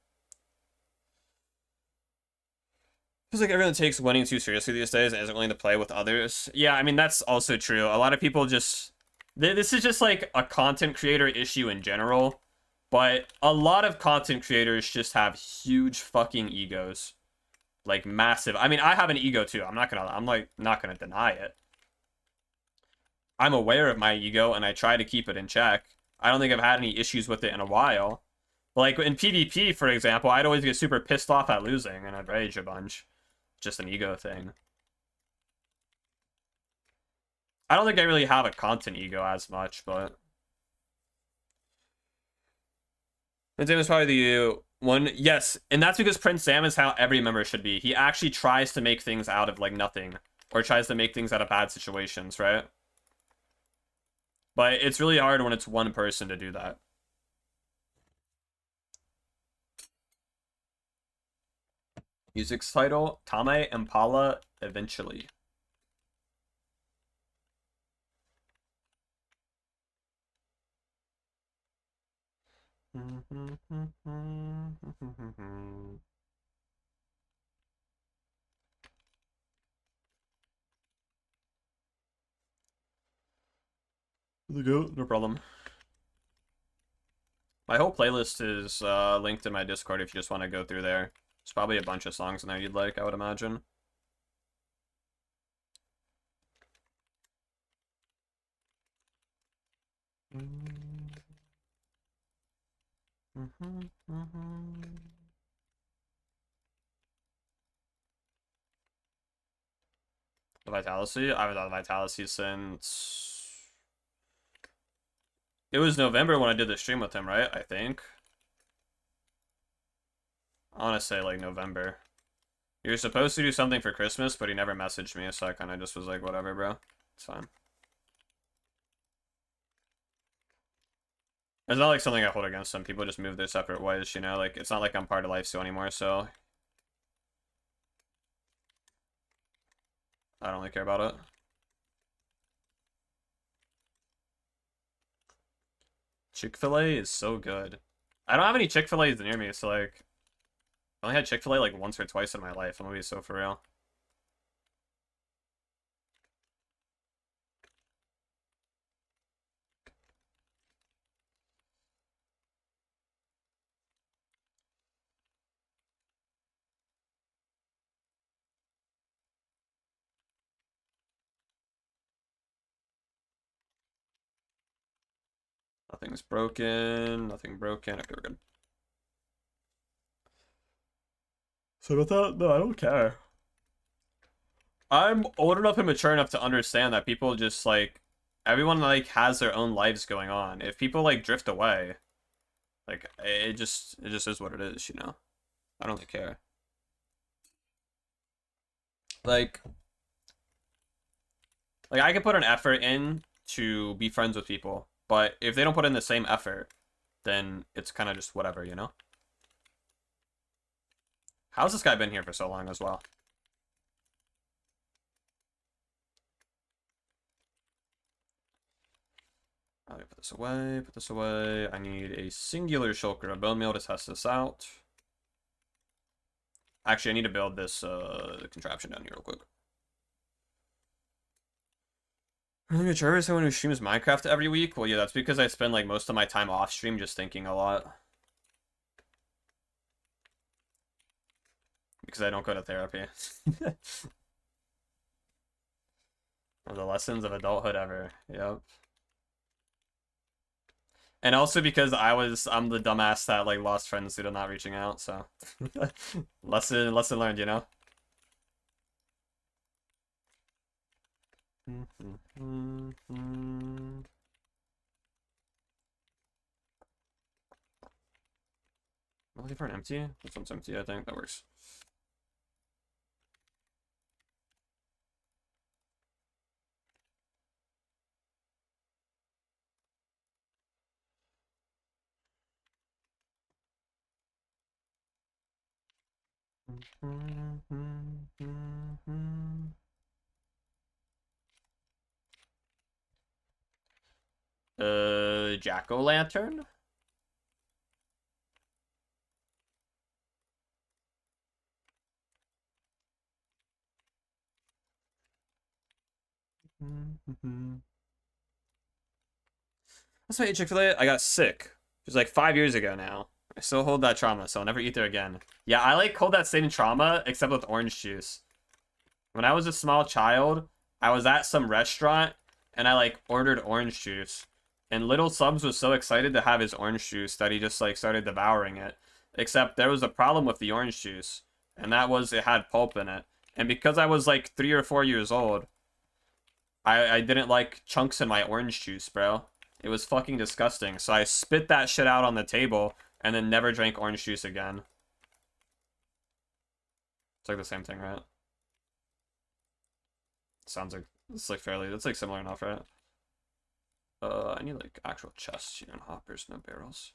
Feels like everyone takes winning too seriously these days and isn't willing to play with others. Yeah, I mean, that's also true. A lot of people just... This is just like a content creator issue in general, but a lot of content creators just have huge fucking egos. Like, massive. I mean, I have an ego too. I'm like, not gonna deny it. I'm aware of my ego and I try to keep it in check. I don't think I've had any issues with it in a while. Like, in PvP, for example, I'd always get super pissed off at losing and I'd rage a bunch. Just an ego thing. I don't think I really have a content ego as much, but... Prince Sam is probably the one... Yes, and that's because Prince Sam is how every member should be. He actually tries to make things out of, like, nothing. Or tries to make things out of bad situations, right? But it's really hard when it's one person to do that. Music's title, Tame Impala Eventually. No problem. My whole playlist is linked in my Discord if you just want to go through there. There's probably a bunch of songs in there you'd like, I would imagine. The Vitality? I haven't done the Vitality since... It was November when I did the stream with him, right? I think. I want to say, like, November. You were supposed to do something for Christmas, but he never messaged me, so I kind of just was like, whatever, bro. It's fine. It's not like something I hold against them. People just move their separate ways, you know? Like, it's not like I'm part of Life Steal anymore, so... I don't really care about it. Chick-fil-A is so good. I don't have any Chick-fil-A's near me, so, like... I only had Chick-fil-A, like, once or twice in my life. I'm gonna be so for real. Nothing's broken. Nothing broken. Okay, we're good. So about that? No, I don't care. I'm old enough and mature enough to understand that people just, like... Everyone, like, has their own lives going on. If people, like, drift away... Like, it just is what it is, you know? I don't really care. Like, I can put an effort in to be friends with people, but if they don't put in the same effort, then it's kind of just whatever, you know? How's this guy been here for so long as well? Okay, put this away, put this away. I need a singular shulker, a Bonemeal to test this out. Actually, I need to build this contraption down here real quick. I'm a Trevor, someone who streams Minecraft every week? Well, yeah, that's because I spend, like, most of my time off stream just thinking a lot. Because I don't go to therapy. One of the lessons of adulthood ever. Yep. And also because I'm the dumbass that, like, lost friends due to not reaching out, so. lesson learned, you know? I'm looking for an empty? This one's empty, I think. That works. Jack-o'-lantern? That's why I ate Chick-fil-A. I got sick. It was like 5 years ago now. I still hold that trauma, so I'll never eat there again. Yeah, I like hold that same trauma, except with orange juice. When I was a small child, I was at some restaurant, and I like ordered orange juice. And little Subs was so excited to have his orange juice that he just like started devouring it. Except there was a problem with the orange juice, and that was it had pulp in it. And because I was like 3 or 4 years old, I didn't like chunks in my orange juice, bro. It was fucking disgusting. So I spit that shit out on the table and then never drank orange juice again. It's like the same thing, right? Sounds like it's like fairly. That's like similar enough, right? I need like actual chests here and hoppers, no barrels.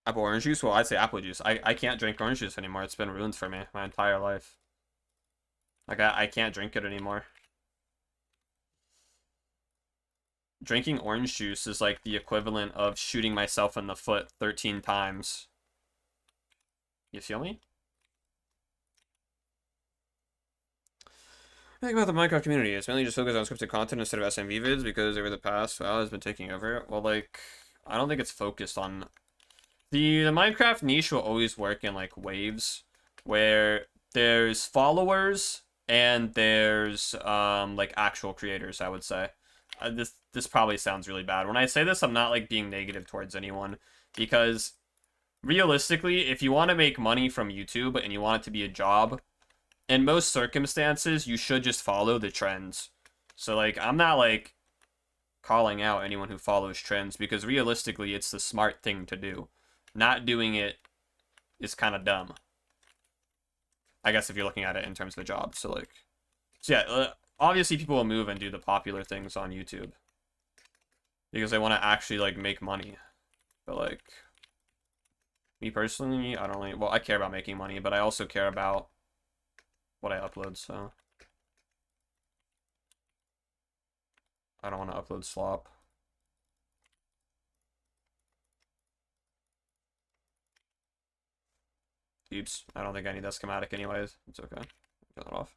Apple orange juice? Well, I'd say apple juice. I can't drink orange juice anymore. It's been ruined for me my entire life. Like, I can't drink it anymore. Drinking orange juice is like the equivalent of shooting myself in the foot 13 times. You feel me? I think about the Minecraft community. It's mainly just focused on scripted content instead of SMV vids because over the past while has been taking over. Well, like, I don't think it's focused on... The Minecraft niche will always work in, like, waves where there's followers and there's, like, actual creators, I would say. This probably sounds really bad. When I say this, I'm not, like, being negative towards anyone because realistically, if you want to make money from YouTube and you want it to be a job, in most circumstances, you should just follow the trends. So, like, I'm not, like, calling out anyone who follows trends because realistically, it's the smart thing to do. Not doing it is kind of dumb. I guess if you're looking at it in terms of a job. So, like, so yeah, obviously people will move and do the popular things on YouTube because they want to actually, like, make money. But, like, me personally, I don't really, well, I care about making money, but I also care about what I upload, so I don't want to upload slop. Oops, I don't think I need that schematic anyways. It's okay. Turn that off.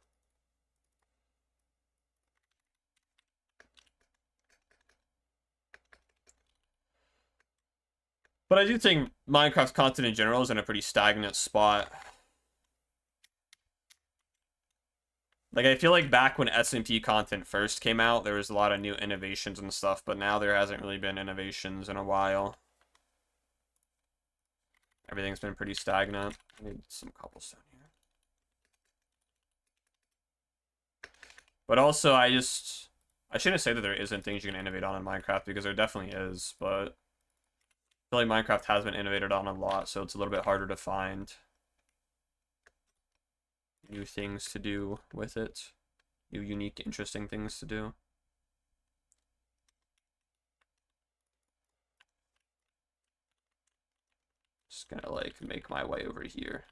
But I do think Minecraft content in general is in a pretty stagnant spot. Like, I feel like back when SMP content first came out, there was a lot of new innovations and stuff, but now there hasn't really been innovations in a while. Everything's been pretty stagnant. I need some cobblestone here. But also, I shouldn't say that there isn't things you can innovate on in Minecraft, because there definitely is, but I feel like Minecraft has been innovated on a lot, so it's a little bit harder to find new things to do with it. New, unique, interesting things to do. Just gonna, like, make my way over here.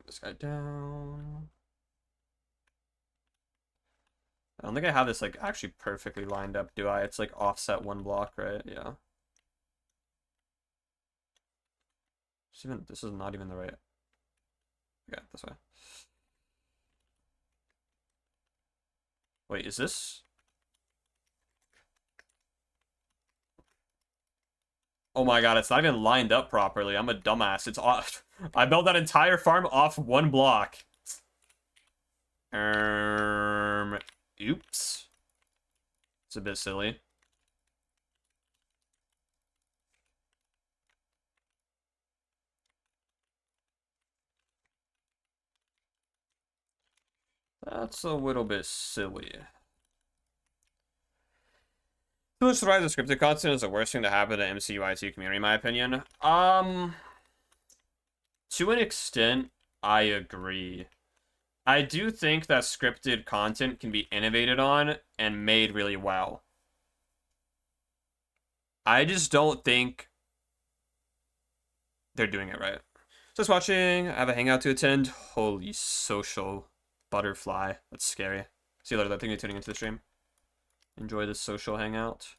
This guy down. I don't think I have this, like, actually perfectly lined up, do I? It's, like, offset one block, right? Yeah. This is not even the right... Okay, this way. Wait, is this... Oh my god, it's not even lined up properly. I'm a dumbass. It's off. I built that entire farm off one block. Oops. It's a bit silly. That's a little bit silly. The rise of scripted content is the worst thing to happen to the MCUIT community, in my opinion. To an extent, I agree. I do think that scripted content can be innovated on and made really well. I just don't think they're doing it right. Just watching. I have a hangout to attend. Holy social butterfly. That's scary. See you later. I think you're tuning into the stream. Enjoy this social hangout.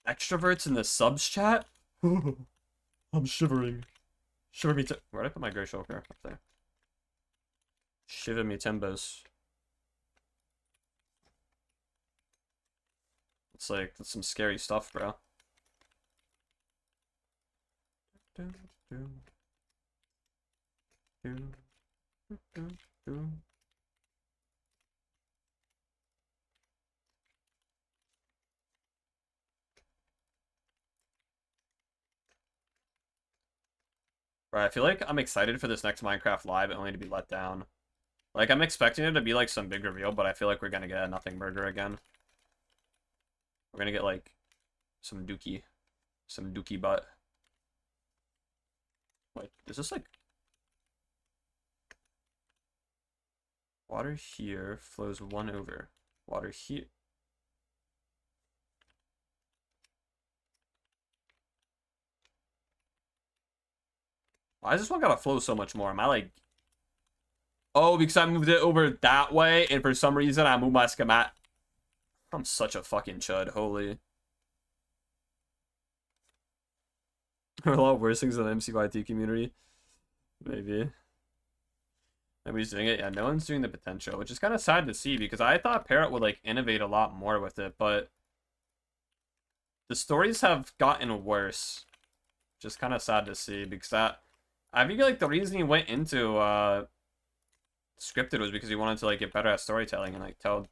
Extroverts in the subs chat? I'm shivering. Shiver me where'd I put my gray shulker? Up there. Shiver me timbers. It's like, that's some scary stuff, bro. Right, I feel like I'm excited for this next Minecraft Live, only to be let down. Like, I'm expecting it to be, like, some big reveal, but I feel like we're gonna get a nothing burger again. We're gonna get, like, some dookie. Some dookie butt. Wait, is this, like... Water here flows 1 over. Water here... Why does this one gotta flow so much more? Am I, like... Oh, because I moved it over that way, and for some reason I moved my schematic. I'm such a fucking chud, holy. There are a lot of worse things in the MCYT community. Maybe. Nobody's doing it. Yeah, no one's doing the potential, which is kind of sad to see, because I thought Parrot would, like, innovate a lot more with it, but... The stories have gotten worse. Which is kind of sad to see, because that... I feel like the reason he went into, scripted was because he wanted to, like, get better at storytelling and, like, tell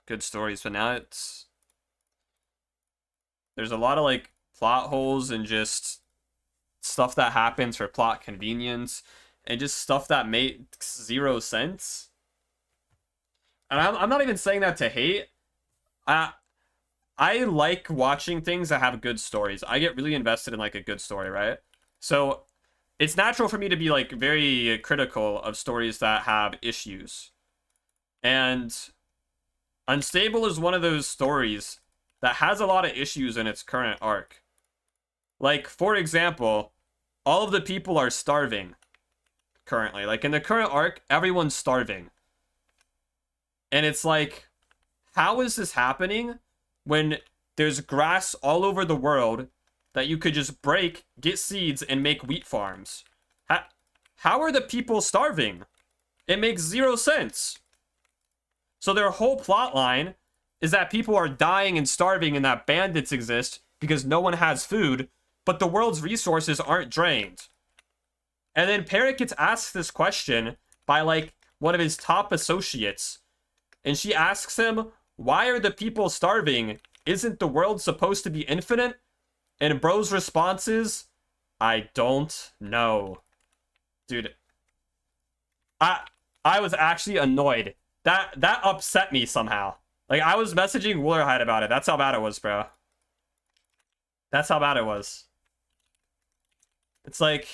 good stories, but now it's... There's a lot of, like, plot holes and just stuff that happens for plot convenience and just stuff that makes 0 sense. And I'm not even saying that to hate. I like watching things that have good stories. I get really invested in, like, a good story, right? So it's natural for me to be, like, very critical of stories that have issues. And Unstable is one of those stories that has a lot of issues in its current arc. Like, for example, all of the people are starving currently. Like, in the current arc, everyone's starving. And it's like, how is this happening when there's grass all over the world that you could just break, get seeds, and make wheat farms? How are the people starving? It makes 0 sense. So their whole plot line is that people are dying and starving and that bandits exist because no one has food, but the world's resources aren't drained. And then Parrot gets asked this question by, like, one of his top associates. And she asks him, why are the people starving? Isn't the world supposed to be infinite? And bro's response is, I don't know. Dude, I was actually annoyed. That upset me somehow. Like, I was messaging Woolerhide about it. That's how bad it was, bro. That's how bad it was. It's like,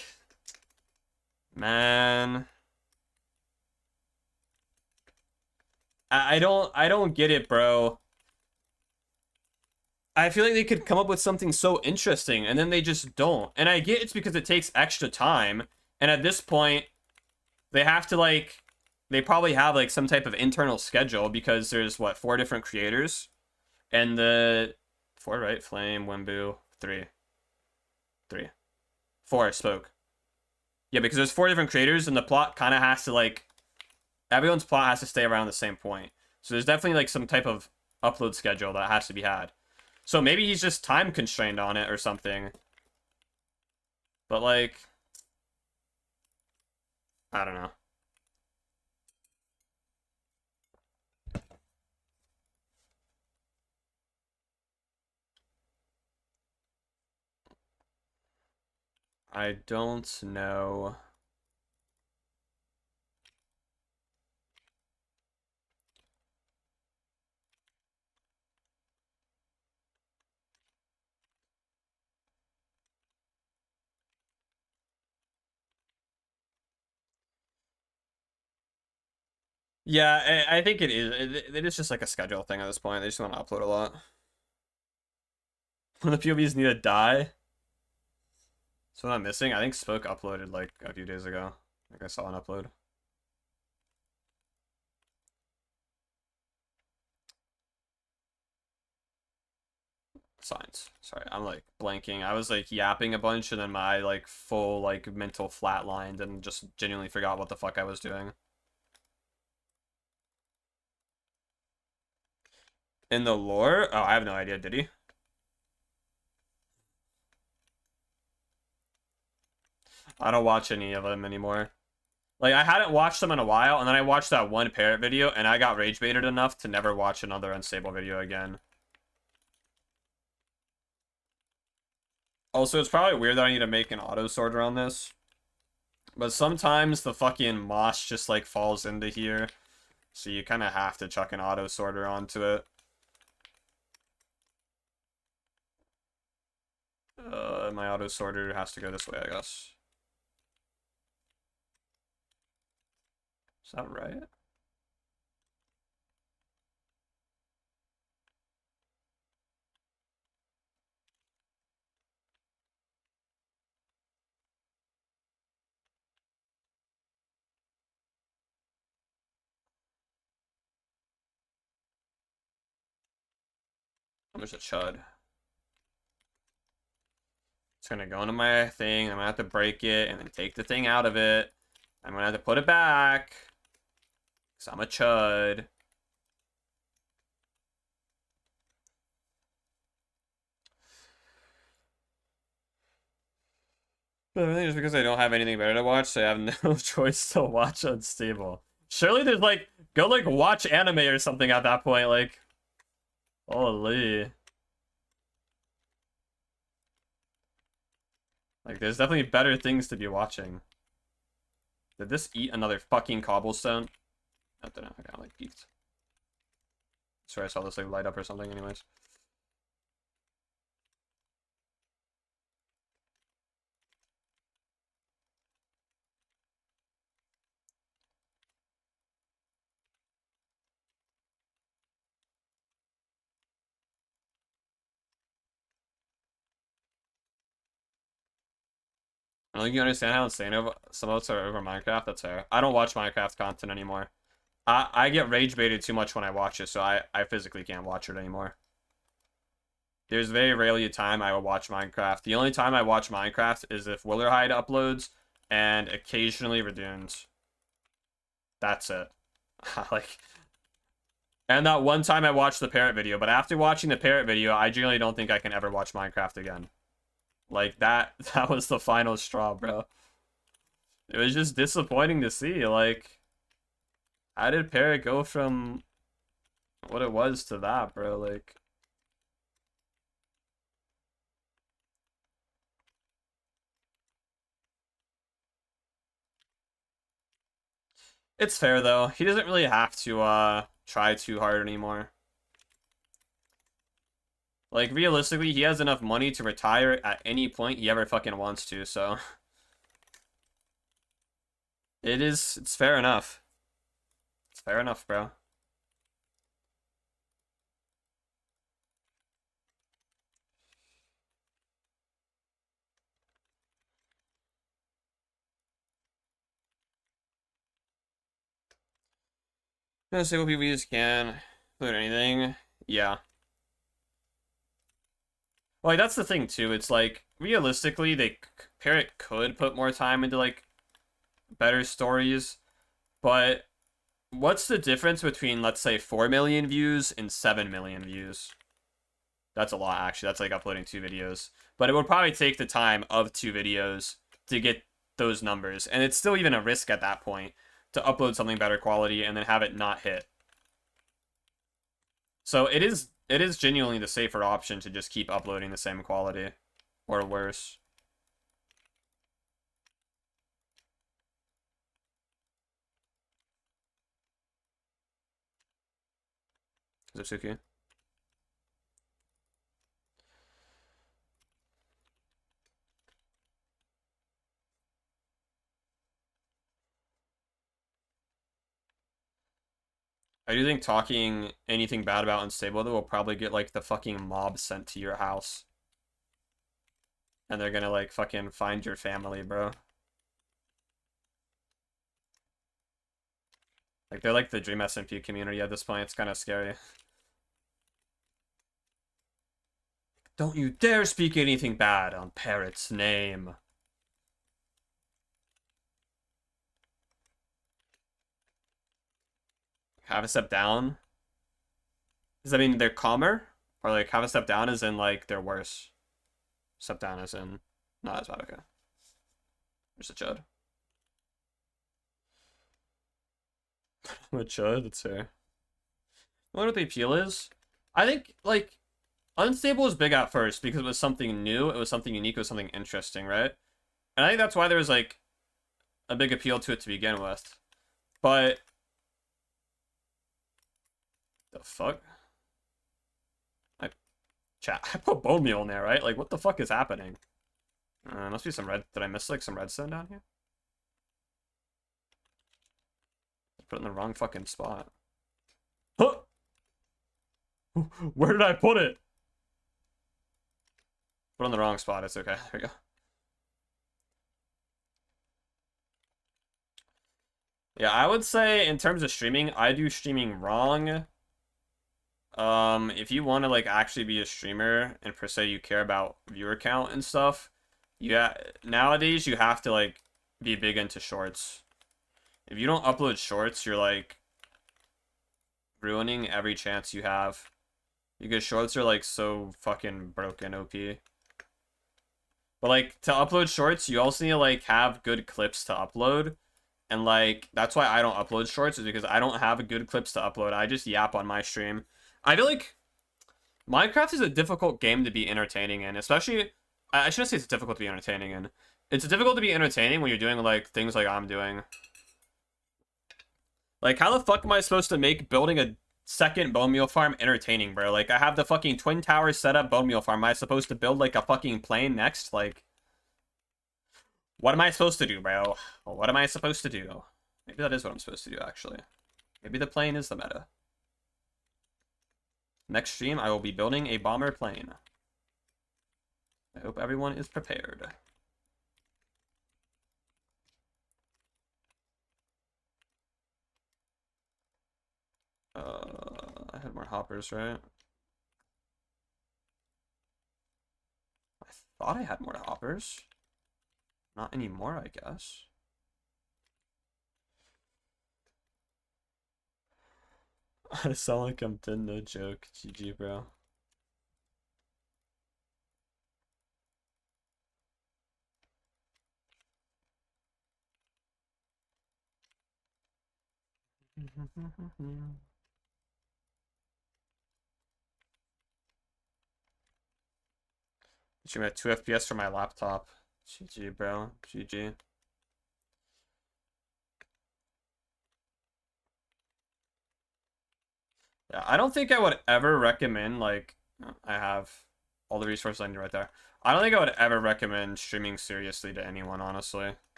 man, I don't get it, bro. I feel like they could come up with something so interesting, and then they just don't. And I get it's because it takes extra time, and at this point, they have to, like, they probably have, like, some type of internal schedule, because there's, what, 4 different creators? And the... 4, right? Flame, Wimbu, 3. 4, spoke. Yeah, because there's 4 different creators, and the plot kind of has to, like... Everyone's plot has to stay around the same point. So there's definitely, like, some type of upload schedule that has to be had. So maybe he's just time constrained on it or something. But, like... I don't know. I don't know. Yeah, I think it is. It is just like a schedule thing at this point. They just want to upload a lot. When the POVs need to die. So what I'm missing? I think Spoke uploaded like a few days ago. Like I saw an upload. Signs. Sorry, I'm like blanking. I was like yapping a bunch and then my like full like mental flatlined and just genuinely forgot what the fuck I was doing. In the lore? Oh, I have no idea, did he? I don't watch any of them anymore. Like, I hadn't watched them in a while, and then I watched that one parrot video, and I got rage baited enough to never watch another unstable video again. Also, it's probably weird that I need to make an auto sorter on this. But sometimes the fucking moss just, like, falls into here. So you kind of have to chuck an auto sorter onto it. My auto sorter has to go this way, I guess. Is that right? I'm just a chud. It's gonna go into my thing. I'm gonna have to break it and then take the thing out of it. I'm gonna have to put it back. Because I'm a chud. But I think it's because I don't have anything better to watch, so I have no choice to watch Unstable. Surely there's like, go like watch anime or something at that point, like. Holy. Like, there's definitely better things to be watching. Did this eat another fucking cobblestone? I don't know, I got like geeked. Sorry, I saw this like light up or something anyways. I don't think you understand how insane some of us are over Minecraft. That's fair. I don't watch Minecraft content anymore. I get rage baited too much when I watch it, so I physically can't watch it anymore. There's very rarely a time I will watch Minecraft. The only time I watch Minecraft is if Willerhide uploads and occasionally Redunes. That's it. Like, and that one time I watched the parrot video, but after watching the parrot video, I generally don't think I can ever watch Minecraft again. Like, that was the final straw, bro. It was just disappointing to see, like, how did parrot go from what it was to that, bro? Like, it's fair though. He doesn't really have to try too hard anymore. Like, realistically, he has enough money to retire at any point he ever fucking wants to, so it's fair enough. It's fair enough, bro. Say what people just can include anything. Yeah. Well, like, that's the thing too. It's like realistically, Parrot could put more time into like better stories, but what's the difference between, let's say, 4 million views and 7 million views? That's a lot, actually. That's like uploading 2 videos. But it would probably take the time of 2 videos to get those numbers, and it's still even a risk at that point to upload something better quality and then have it not hit. So it is genuinely the safer option to just keep uploading the same quality or worse. Zutsuki. I do think talking anything bad about Unstable though will probably get like the fucking mob sent to your house. And they're gonna, like, fucking find your family, bro. Like, they're like the Dream SMP community at this point. It's kind of scary. Don't you dare speak anything bad on Parrot's name. Have a step down? Does that mean they're calmer? Or, like, have a step down as in, like, they're worse? Step down as in not as bad, okay. There's a chud. I'm a chud, that's fair. You know what the appeal is? I think, like, Unstable was big at first because it was something new, it was something unique, it was something interesting, right? And I think that's why there was, like, a big appeal to it to begin with. But... the fuck? Chat, I put Bonemeal in there, right? Like, what the fuck is happening? Must be some red... Did I miss, like, some redstone down here? Put it in the wrong fucking spot. Huh! Where did I put it? Put it in the wrong spot. It's okay. There we go. Yeah, I would say in terms of streaming, I do streaming wrong. If you want to, like, actually be a streamer and per se you care about viewer count and stuff, yeah, nowadays you have to, like, be big into shorts. If you don't upload shorts, you're, like, ruining every chance you have. Because shorts are, like, so fucking broken OP. But, like, to upload shorts, you also need to, like, have good clips to upload. And, like, that's why I don't upload shorts, is because I don't have good clips to upload. I just yap on my stream. I feel like Minecraft is a difficult game to be entertaining in, especially... I shouldn't say it's difficult to be entertaining in. It's difficult to be entertaining when you're doing, like, things like I'm doing. Like, how the fuck am I supposed to make building a second Bonemeal farm entertaining, bro? Like, I have the fucking Twin Towers set up Bonemeal farm. Am I supposed to build, like, a fucking plane next? Like, what am I supposed to do, bro? What am I supposed to do? Maybe that is what I'm supposed to do, actually. Maybe the plane is the meta. Next stream, I will be building a bomber plane. I hope everyone is prepared. I had more hoppers, right? I thought I had more hoppers. Not anymore, I guess. I sound like I'm 10, no joke. GG, bro. Stream at 2 FPS for my laptop. GG, bro. GG. Yeah, I don't think I would ever recommend, like, I have all the resources I need right there. I don't think I would ever recommend streaming seriously to anyone, honestly.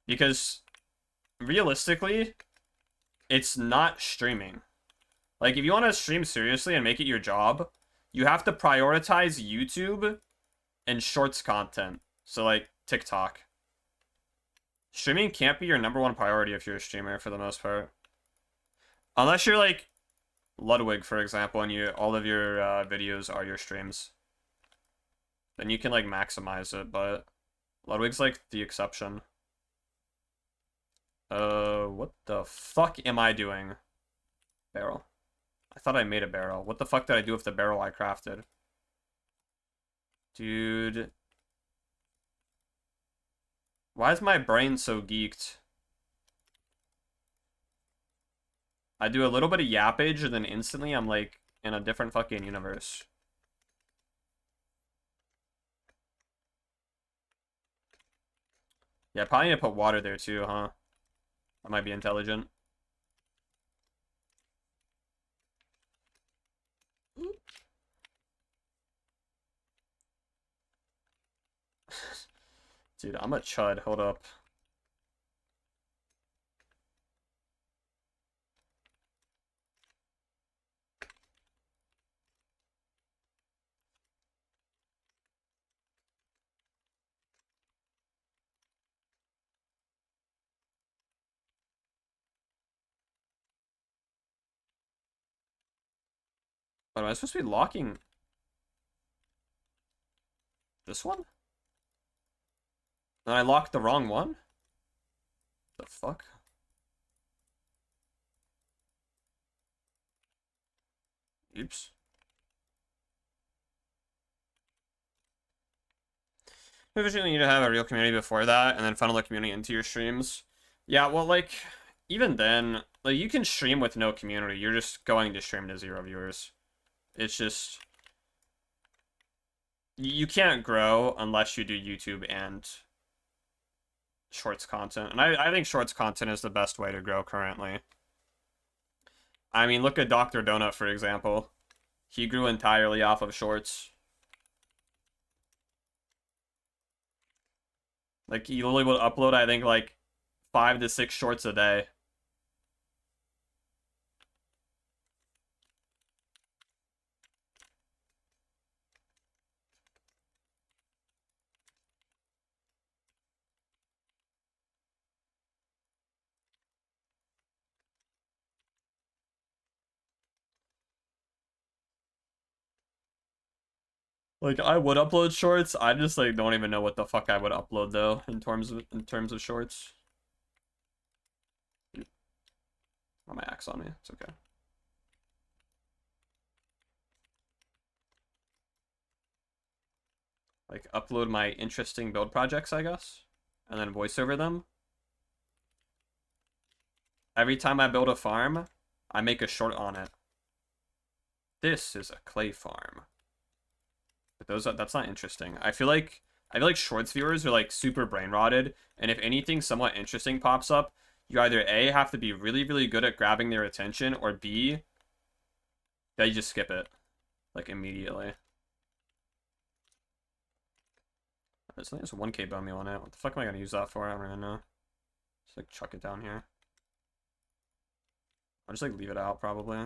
Because, realistically, it's not streaming. Like, if you want to stream seriously and make it your job, you have to prioritize YouTube and shorts content. So, like, TikTok. Streaming can't be your #1 priority if you're a streamer, for the most part. Unless you're, like, Ludwig, for example, and all of your videos are your streams. Then you can, like, maximize it, but Ludwig's, like, the exception. What the fuck am I doing? Barrel. I thought I made a barrel. What the fuck did I do with the barrel I crafted? Dude. Why is my brain so geeked? I do a little bit of yappage, and then instantly I'm, like, in a different fucking universe. Yeah, probably need to put water there too, huh? That might be intelligent. Dude, I'm a chud. Hold up. But am I supposed to be locking this one? Then I locked the wrong one? The fuck? Oops. Eventually you need to have a real community before that, and then funnel the community into your streams. Yeah, well, like, even then, like, you can stream with no community. You're just going to stream to 0 viewers. It's just... You can't grow unless you do YouTube and Shorts content. And I think Shorts content is the best way to grow currently. I mean, look at Dr. Donut, for example. He grew entirely off of Shorts. Like, he literally would upload, I think, like, 5 to 6 shorts a day. Like, I would upload shorts. I just, like, don't even know what the fuck I would upload, though, in terms of shorts. Oh, my axe on me. It's okay. Like, upload my interesting build projects, I guess. And then voice over them. Every time I build a farm, I make a short on it. This is a clay farm. But that's not interesting. I feel like shorts viewers are like super brain rotted, and if anything somewhat interesting pops up, you either A, have to be really, really good at grabbing their attention, or B, that you just skip it. Like, immediately. There's 1K Bonemeal on it. What the fuck am I gonna use that for? I don't even know. Just like chuck it down here. I'll just like leave it out probably.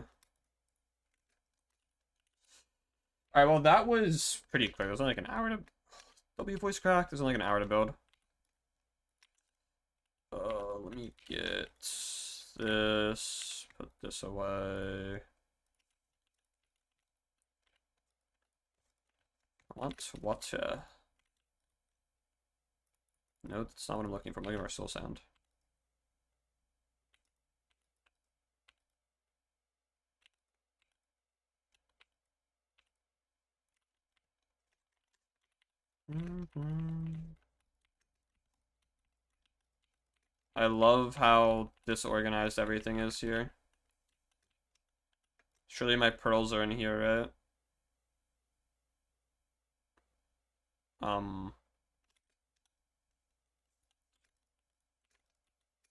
Alright, well that was pretty quick. It was only like an hour to W voice crack. There's only like an hour to build. Let me get this. Put this away. What? No, that's not what I'm looking for. I'm looking for a soul sound. I love how disorganized everything is here. Surely my pearls are in here, right?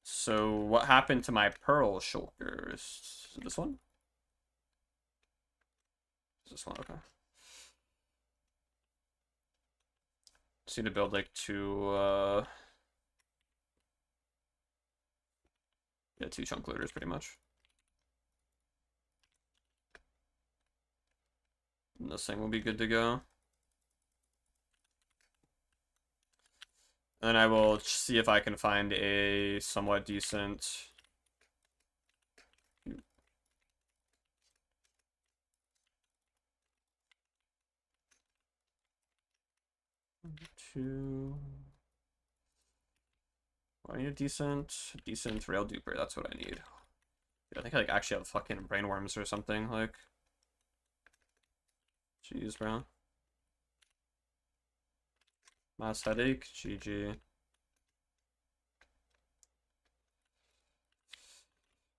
So what happened to my pearl shulkers? Is it this one? Is this one? Okay. Just need to build like 2 yeah, 2 chunk loaders pretty much. And this thing will be good to go. And I will see if I can find a somewhat decent... I need a decent rail duper. That's what I need. I think I like actually have fucking brainworms or something. Like, jeez, bro. Mass headache. GG.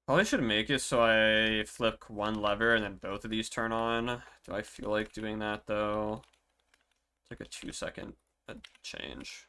Probably should make it so I flip one lever and then both of these turn on. Do I feel like doing that though? It's like a 2-second change.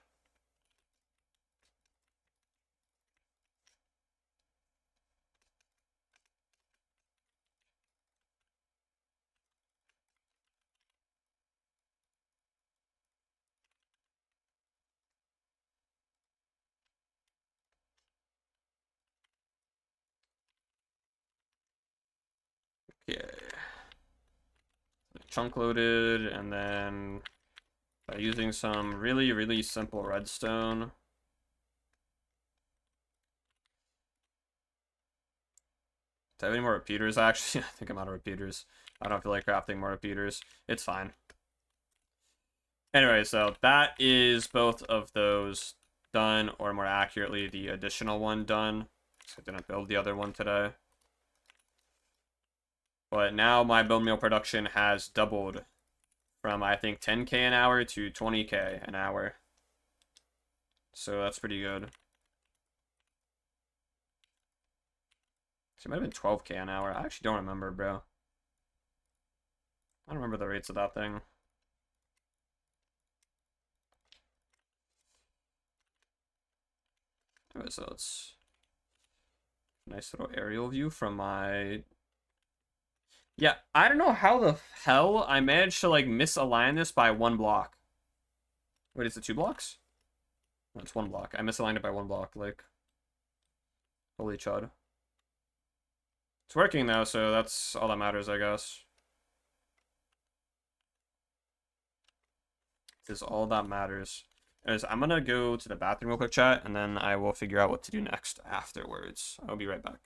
Okay. Chunk loaded, and then by using some really, really simple redstone. Do I have any more repeaters? Actually, I think I'm out of repeaters. I don't feel like crafting more repeaters. It's fine. Anyway, so that is both of those done, or more accurately, the additional one done. So I didn't build the other one today. But now my bone meal production has doubled from, I think, 10k an hour to 20k an hour. So that's pretty good. So it might have been 12k an hour. I actually don't remember, bro. I don't remember the rates of that thing. Alright, so it's nice little aerial view from my... Yeah, I don't know how the hell I managed to, like, misalign this by 1 block. Wait, is it 2 blocks? No, it's 1 block. I misaligned it by 1 block, like... Holy chud. It's working now, so that's all that matters, I guess. This is all that matters. Anyways, I'm gonna go to the bathroom real quick, chat, and then I will figure out what to do next afterwards. I'll be right back.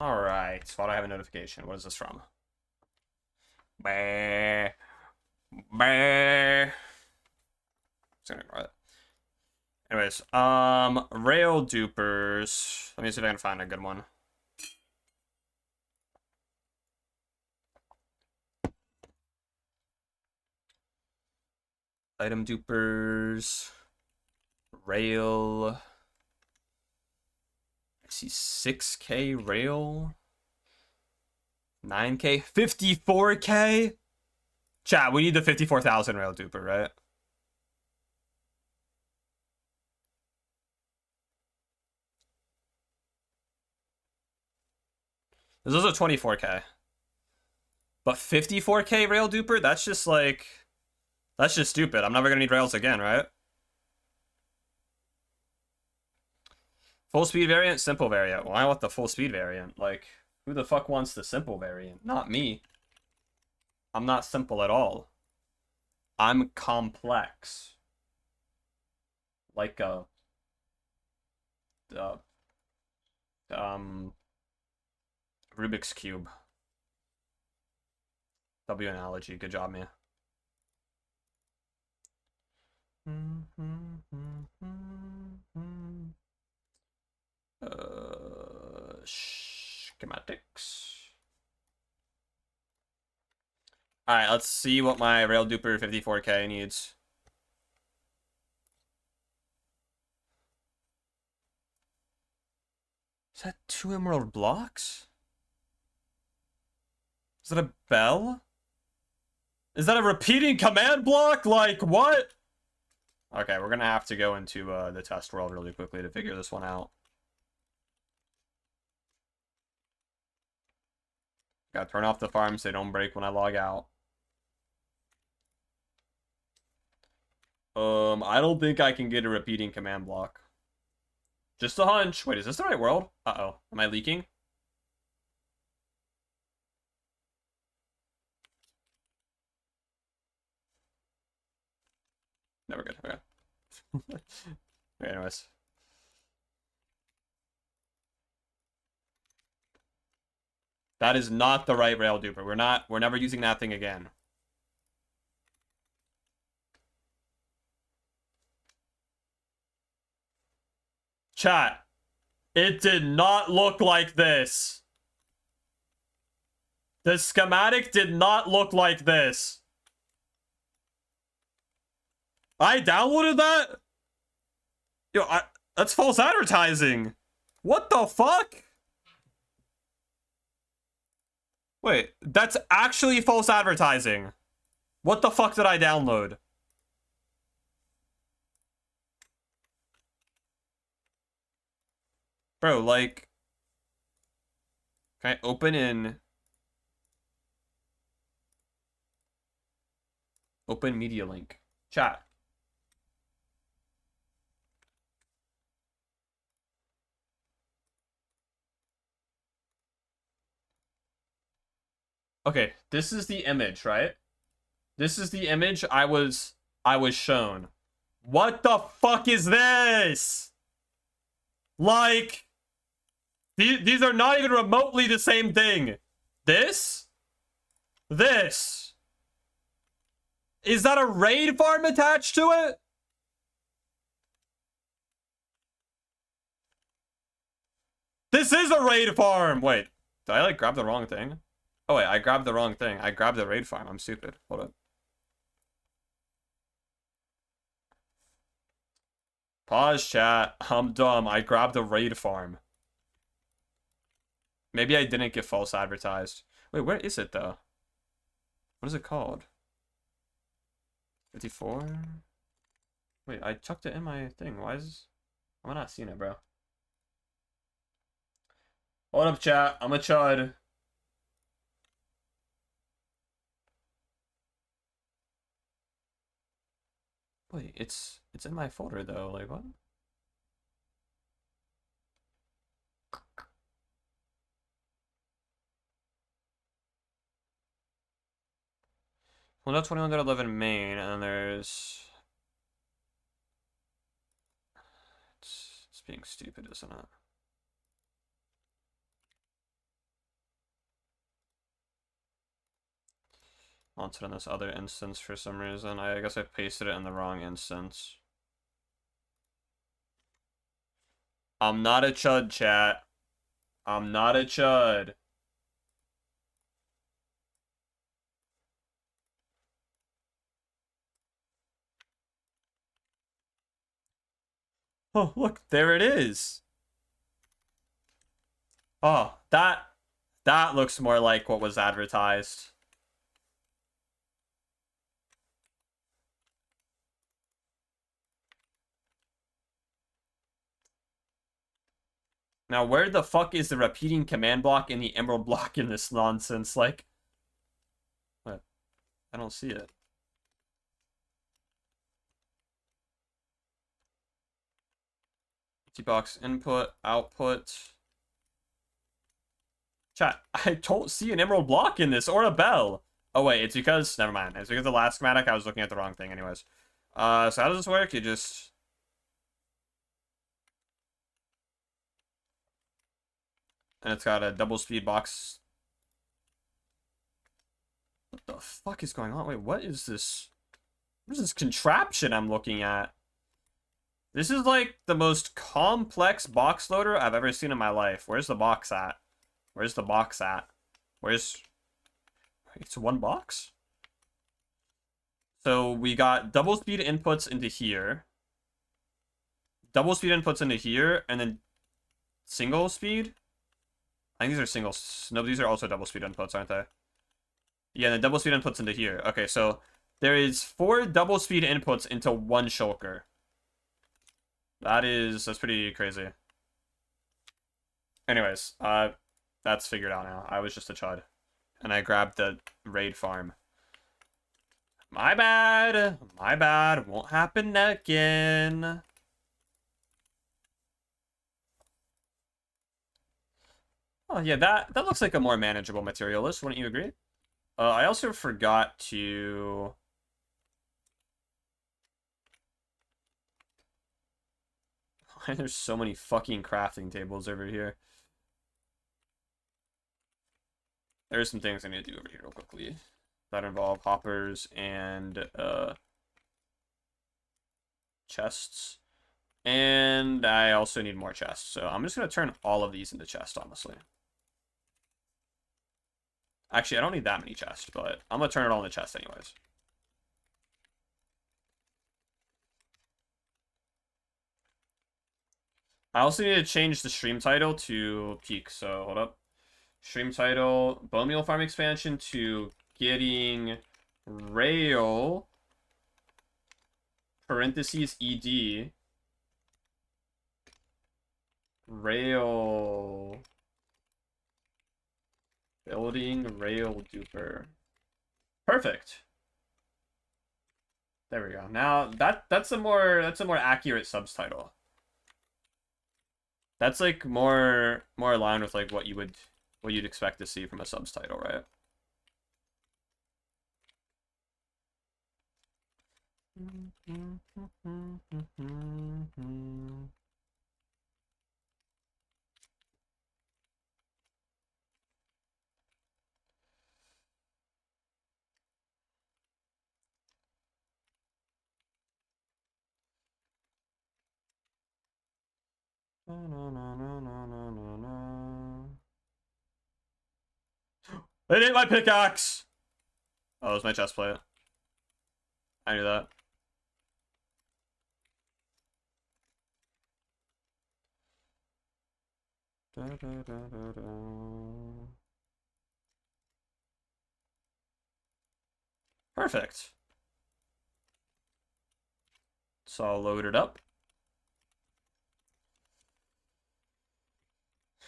Alright, so why do I have a notification? What is this from? Bah. Bah. Just gonna ignore that. Anyways, rail dupers. Let me see if I can find a good one. Item dupers. Rail. I see 6k rail. 9k. 54k? Chat, we need the 54,000 rail duper, right? This is a 24k. But 54k rail duper? That's just like... That's just stupid. I'm never gonna need rails again, right? Full speed variant, simple variant. Well, I want the full speed variant. Like, who the fuck wants the simple variant? Not me. I'm not simple at all. I'm complex. Like a... Rubik's Cube. W analogy. Good job, man. Schematics. Alright, let's see what my rail duper 54k needs. Is that 2 emerald blocks? Is that a bell? Is that a repeating command block? Like, what? Okay, we're gonna have to go into the test world really quickly to figure this one out. Gotta turn off the farms so they don't break when I log out. I don't think I can get a repeating command block. Just a hunch. Wait, is this the right world? Uh-oh. Am I leaking? No, we're good. Okay. Okay, anyways. That is not the right rail duper. We're never using that thing again. Chat. It did not look like this. The schematic did not look like this. I downloaded that? Yo, that's false advertising. What the fuck? Wait, that's actually false advertising. What the fuck did I download? Bro, like... Can I open in... Open media link. Chat. Okay, this is the image, right? This is the image I was shown. What the fuck is this? Like, these are not even remotely the same thing. This? This? Is that a raid farm attached to it? This is a raid farm! Wait, did I, like, grab the wrong thing? Oh, wait, I grabbed the wrong thing. I grabbed the raid farm. I'm stupid. Hold up. Pause, chat. I'm dumb. I grabbed the raid farm. Maybe I didn't get false advertised. Wait, where is it, though? What is it called? 54? Wait, I chucked it in my thing. Why is... Am I not seeing it, bro? Hold up, chat. I'm a chud. Wait, it's in my folder, though. Like, what? Well, no 21.11 main, and there's... It's being stupid, isn't it? Want it in this other instance for some reason. I guess I pasted it in the wrong instance. I'm not a chud, chat. I'm not a chud. Oh, look, there it is. Oh, that looks more like what was advertised. Now, where the fuck is the repeating command block and the emerald block in this nonsense? Like, what? I don't see it. Box input, output. Chat, I don't see an emerald block in this or a bell. Oh, wait, it's because... Never mind. It's because the last schematic, I was looking at the wrong thing anyways. So how does this work? You just... And it's got a double speed box. What the fuck is going on? Wait, what is this? What is this contraption I'm looking at? This is like the most complex box loader I've ever seen in my life. Where's the box at? Where's the box at? Where's... It's one box? So we got double speed inputs into here. Double speed inputs into here, and then single speed? I think these are singles. No, these are also double speed inputs, aren't they? Yeah, and then double speed inputs into here. Okay, so there is 4 double speed inputs into one shulker. That's pretty crazy. Anyways, that's figured out now. I was just a chud. And I grabbed the raid farm. My bad. My bad. Won't happen again. Oh, yeah, that looks like a more manageable material list, wouldn't you agree? I also forgot to... Why there's so many fucking crafting tables over here? There's some things I need to do over here real quickly that involve hoppers and chests. And I also need more chests, so I'm just going to turn all of these into chests, honestly. Actually, I don't need that many chests, but I'm going to turn it all into chests anyways. I also need to change the stream title to peak, so hold up. Stream title, Bonemeal Farm Expansion to getting rail, parentheses, ED, rail, building rail duper. Perfect. There we go. Now that's a more accurate subtitle. That's like more aligned with like what you'd expect to see from a subtitle, right? It ain't my pickaxe! Oh, it was my chest plate. I knew that. Perfect. So I'll load it up.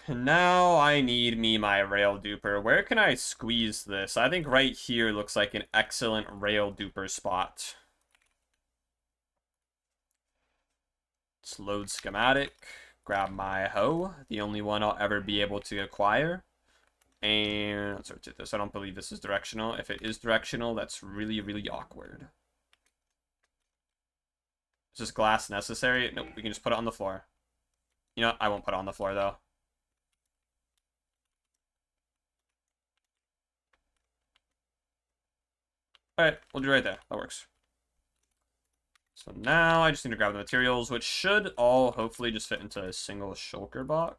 And now I need me my rail duper. Where can I squeeze this? I think right here looks like an excellent rail duper spot. Let's load schematic. Grab my hoe, the only one I'll ever be able to acquire. And let's rotate this. I don't believe this is directional. If it is directional, that's really, really awkward. Is this glass necessary? Nope, we can just put it on the floor. You know what? I won't put it on the floor, though. Alright, we'll do it right there. That works. So now I just need to grab the materials, which should all hopefully just fit into a single shulker box.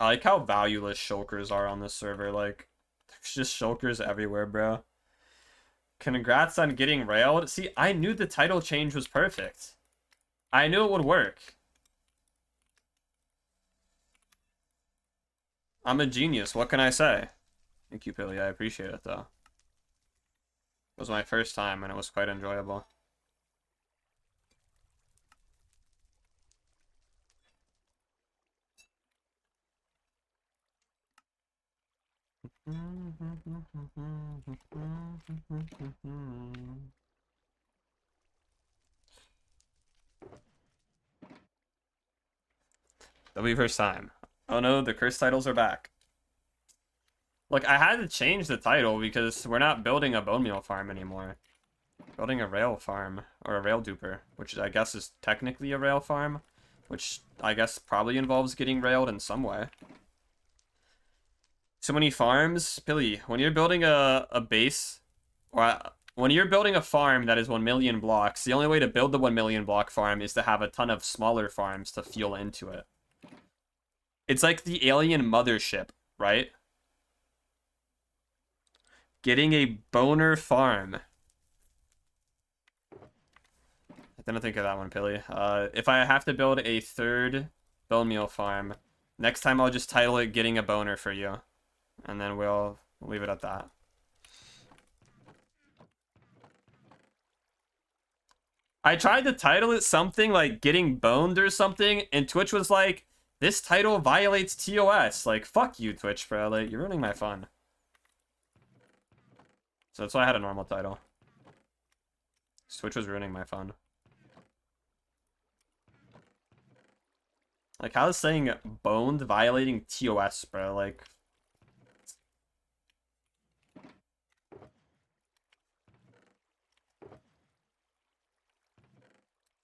I like how valueless shulkers are on this server. Like, there's just shulkers everywhere, bro. Congrats on getting railed. See, I knew the title change was perfect. I knew it would work. I'm a genius. What can I say? Thank you, Billy. I appreciate it, though. It was my first time, and it was quite enjoyable. That'll be first time. Oh no, the cursed titles are back. Look, I had to change the title because we're not building a bone meal farm anymore. Building a rail farm, or a rail duper, which I guess is technically a rail farm, which I guess probably involves getting railed in some way. So many farms, Billy, when you're building a base, or when you're building a farm that is 1 million blocks, the only way to build the 1 million block farm is to have a ton of smaller farms to fuel into it. It's like the alien mothership, right? Getting a boner farm. I didn't think of that one, Pilly. If I have to build a third bone meal farm, next time I'll just title it Getting a Boner for You. And then we'll leave it at that. I tried to title it something like Getting Boned or something, and Twitch was like, this title violates TOS. Like, fuck you, Twitch, bro. Like, you're ruining my fun. So that's why I had a normal title. Switch was ruining my fun. Like, how is saying boned violating TOS, bro? Like...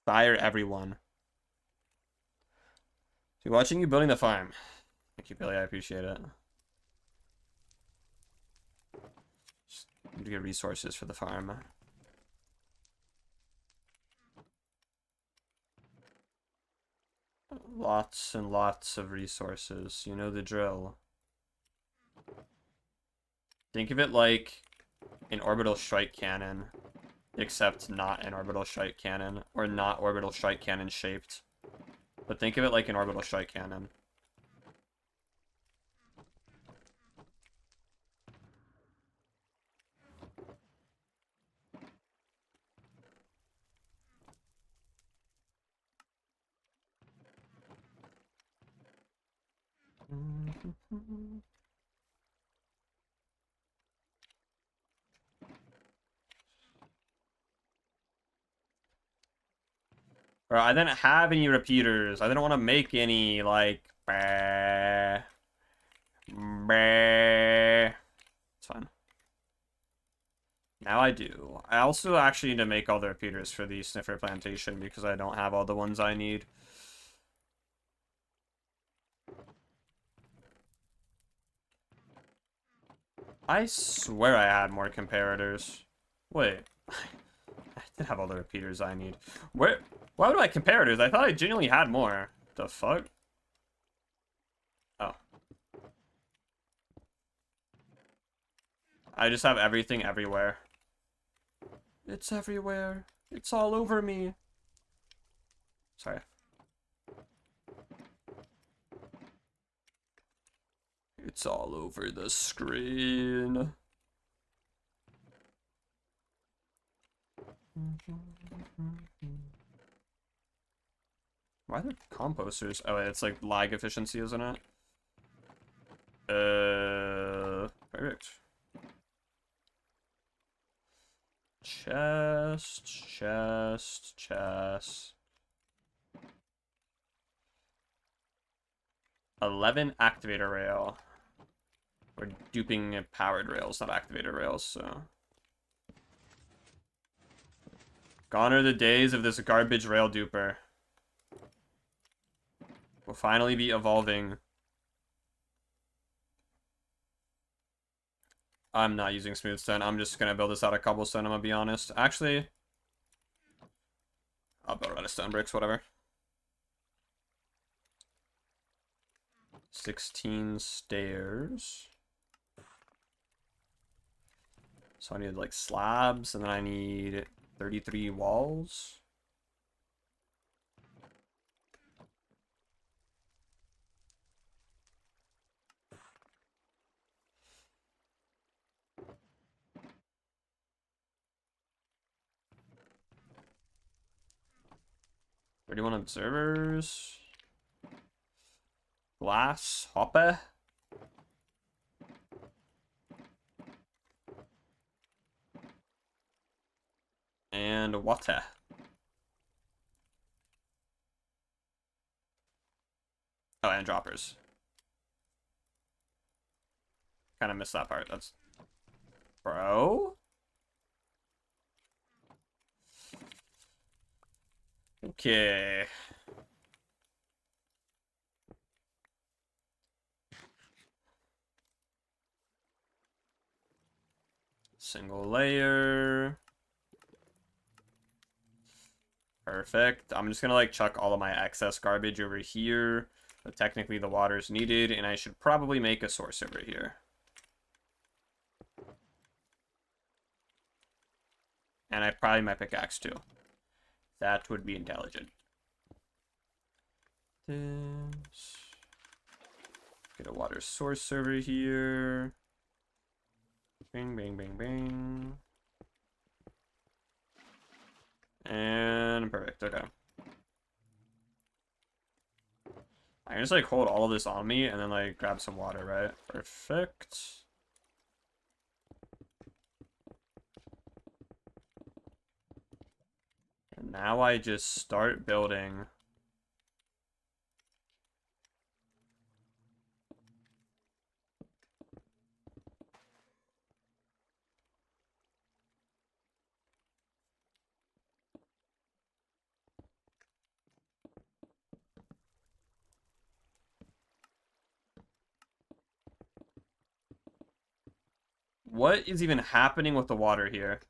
Fire everyone. So watching you building the farm. Thank you, Billy. I appreciate it. Just need to get resources for the farm. Lots and lots of resources. You know the drill. Think of it like an orbital strike cannon, except not an orbital strike cannon, or not orbital strike cannon shaped. But think of it like an orbital strike cannon. Bro, I didn't have any repeaters. I didn't want to make any, like... Bah, bah. It's fine. Now I do. I also actually need to make all the repeaters for the Sniffer plantation because I don't have all the ones I need. I swear I had more comparators. Wait. I did have all the repeaters I need. Where? Why do I comparators? I thought I genuinely had more. The fuck? Oh. I just have everything everywhere. It's everywhere. It's all over me. Sorry. It's all over the screen. Why are there composters? Oh, wait, it's like lag efficiency, isn't it? Perfect. Chest, chest, chest. 11 activator rail. We're duping powered rails, not activator rails, so. Gone are the days of this garbage rail duper. We'll finally be evolving. I'm not using smooth stone. I'm just gonna build this out of cobblestone, I'm gonna be honest. Actually, I'll build it out of stone bricks, whatever. 16 stairs. So I need like slabs, and then I need 33 walls. "31 observers. Glass hopper. And water. Oh, and droppers. Kind of missed that part. That's... Bro? Okay. Single layer. Perfect. I'm just gonna like chuck all of my excess garbage over here. But technically the water's needed, and I should probably make a source over here. And I probably my pickaxe too. That would be intelligent. This. Get a water source over here. Bing, bing, bing, bing. And perfect, okay. I can just like hold all of this on me and then like grab some water, right? Perfect. now I just start building. What is even happening with the water here?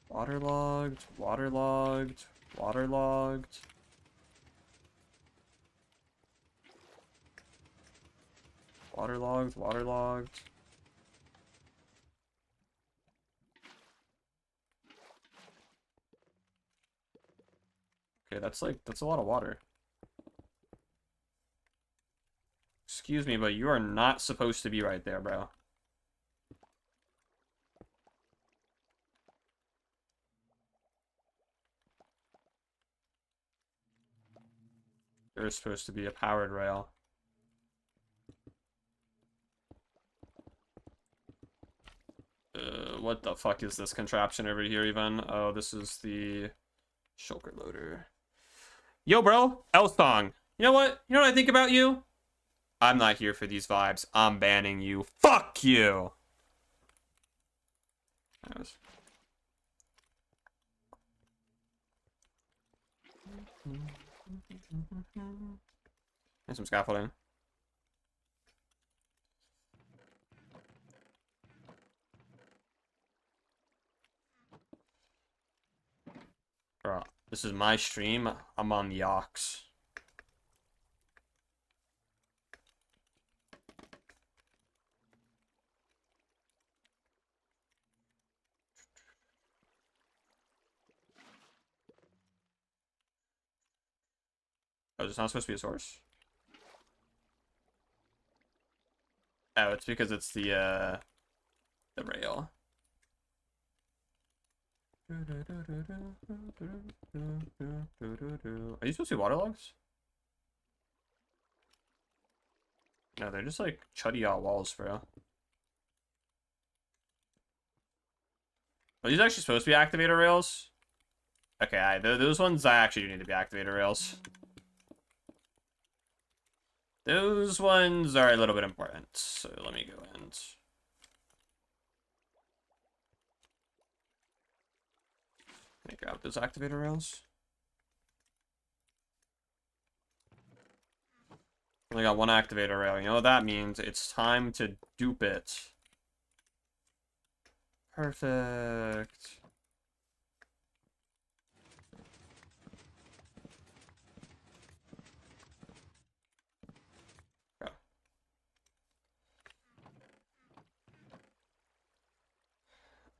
Waterlogged, waterlogged, waterlogged. Waterlogged, waterlogged. Okay, that's a lot of water. Excuse me, but you are not supposed to be right there, bro. There's supposed to be a powered rail. What the fuck is this contraption over here even? Oh, this is the shulker loader. Yo, bro, L-Song. You know what? You know what I think about you? I'm not here for these vibes. I'm banning you. Fuck you! And some scaffolding. Bro, this is my stream. I'm on the aux. Oh, it's not supposed to be a source? Oh, it's because it's the rail. Are you supposed to be waterlogs? No, they're just like chuddy out walls, bro. Are these actually supposed to be activator rails? Okay, those ones I actually do need to be activator rails. Those ones are a little bit important, so let me go in. Let me grab those activator rails. Only got one activator rail. You know what that means? It's time to dupe it. Perfect.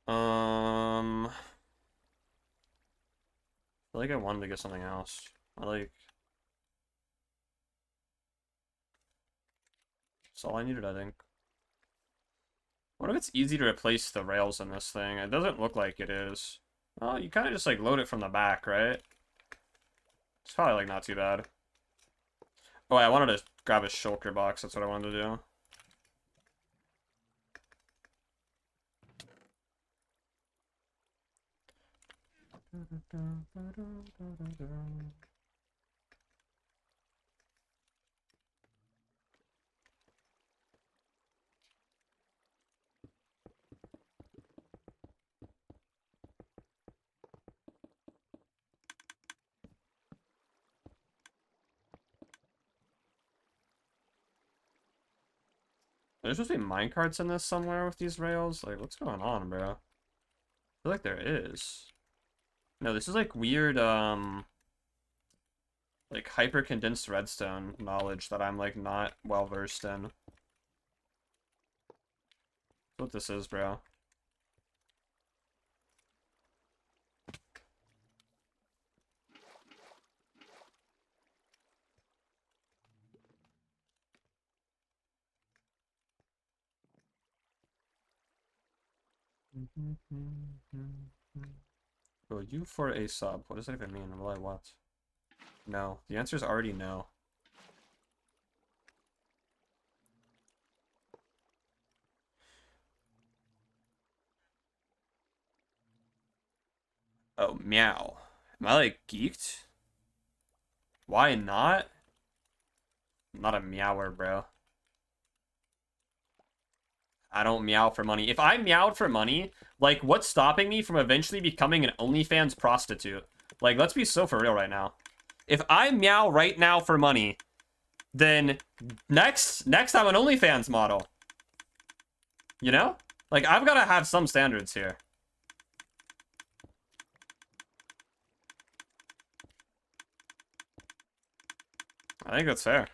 I feel like I wanted to get something else. That's all I needed, I think. What if it's easy to replace the rails in this thing? It doesn't look like it is. Well, you kind of just, like, load it from the back, right? It's probably, like, not too bad. Oh, I wanted to grab a shulker box. That's what I wanted to do. There's supposed to be minecarts in this somewhere with these rails. Like, what's going on, bro? I feel like there is. No, this is like weird, like hyper condensed redstone knowledge that I'm like not well versed in. That's what this is, bro. Go you for a sub. What does that even mean? Like what? No. The answer is already no. Oh, meow. Am I, like, geeked? Why not? I'm not a meower, bro. I don't meow for money. If I meowed for money, like, what's stopping me from eventually becoming an OnlyFans prostitute? Like, let's be so for real right now. If I meow right now for money, then next I'm an OnlyFans model. You know? Like, I've got to have some standards here. I think that's fair.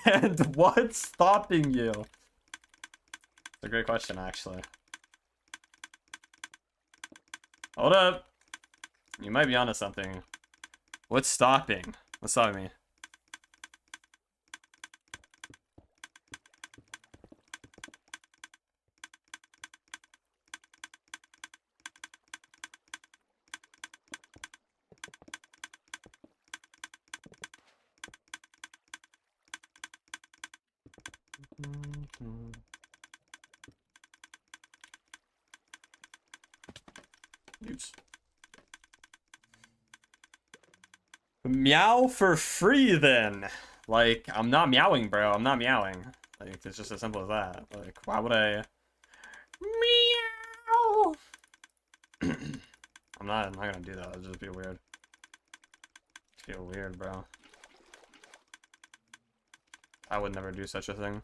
And what's stopping you? It's a great question, actually. Hold up. You might be onto something. What's stopping? What's stopping me? Oops. Meow for free, then. Like, I'm not meowing, bro. I'm not meowing. Like, it's just as simple as that. Like, why would I... Meow! I'm not gonna do that. It'll just be weird. Feel weird, bro. I would never do such a thing.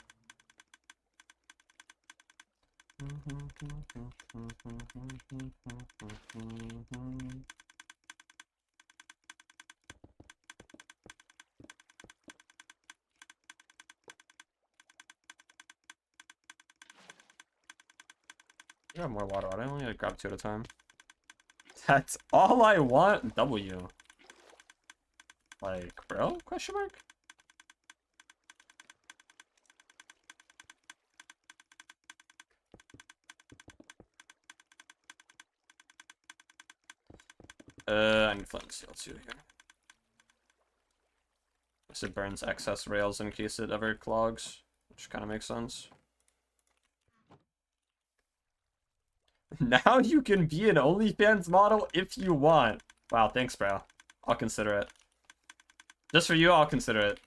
I have more water. I only like grab 2 at a time. That's all I want. W. Like, bro? Question mark? I need flint and steel too here. So it burns excess rails in case it ever clogs, which kind of makes sense. Now you can be an OnlyFans model if you want. Wow, thanks, bro. I'll consider it. Just for you, I'll consider it.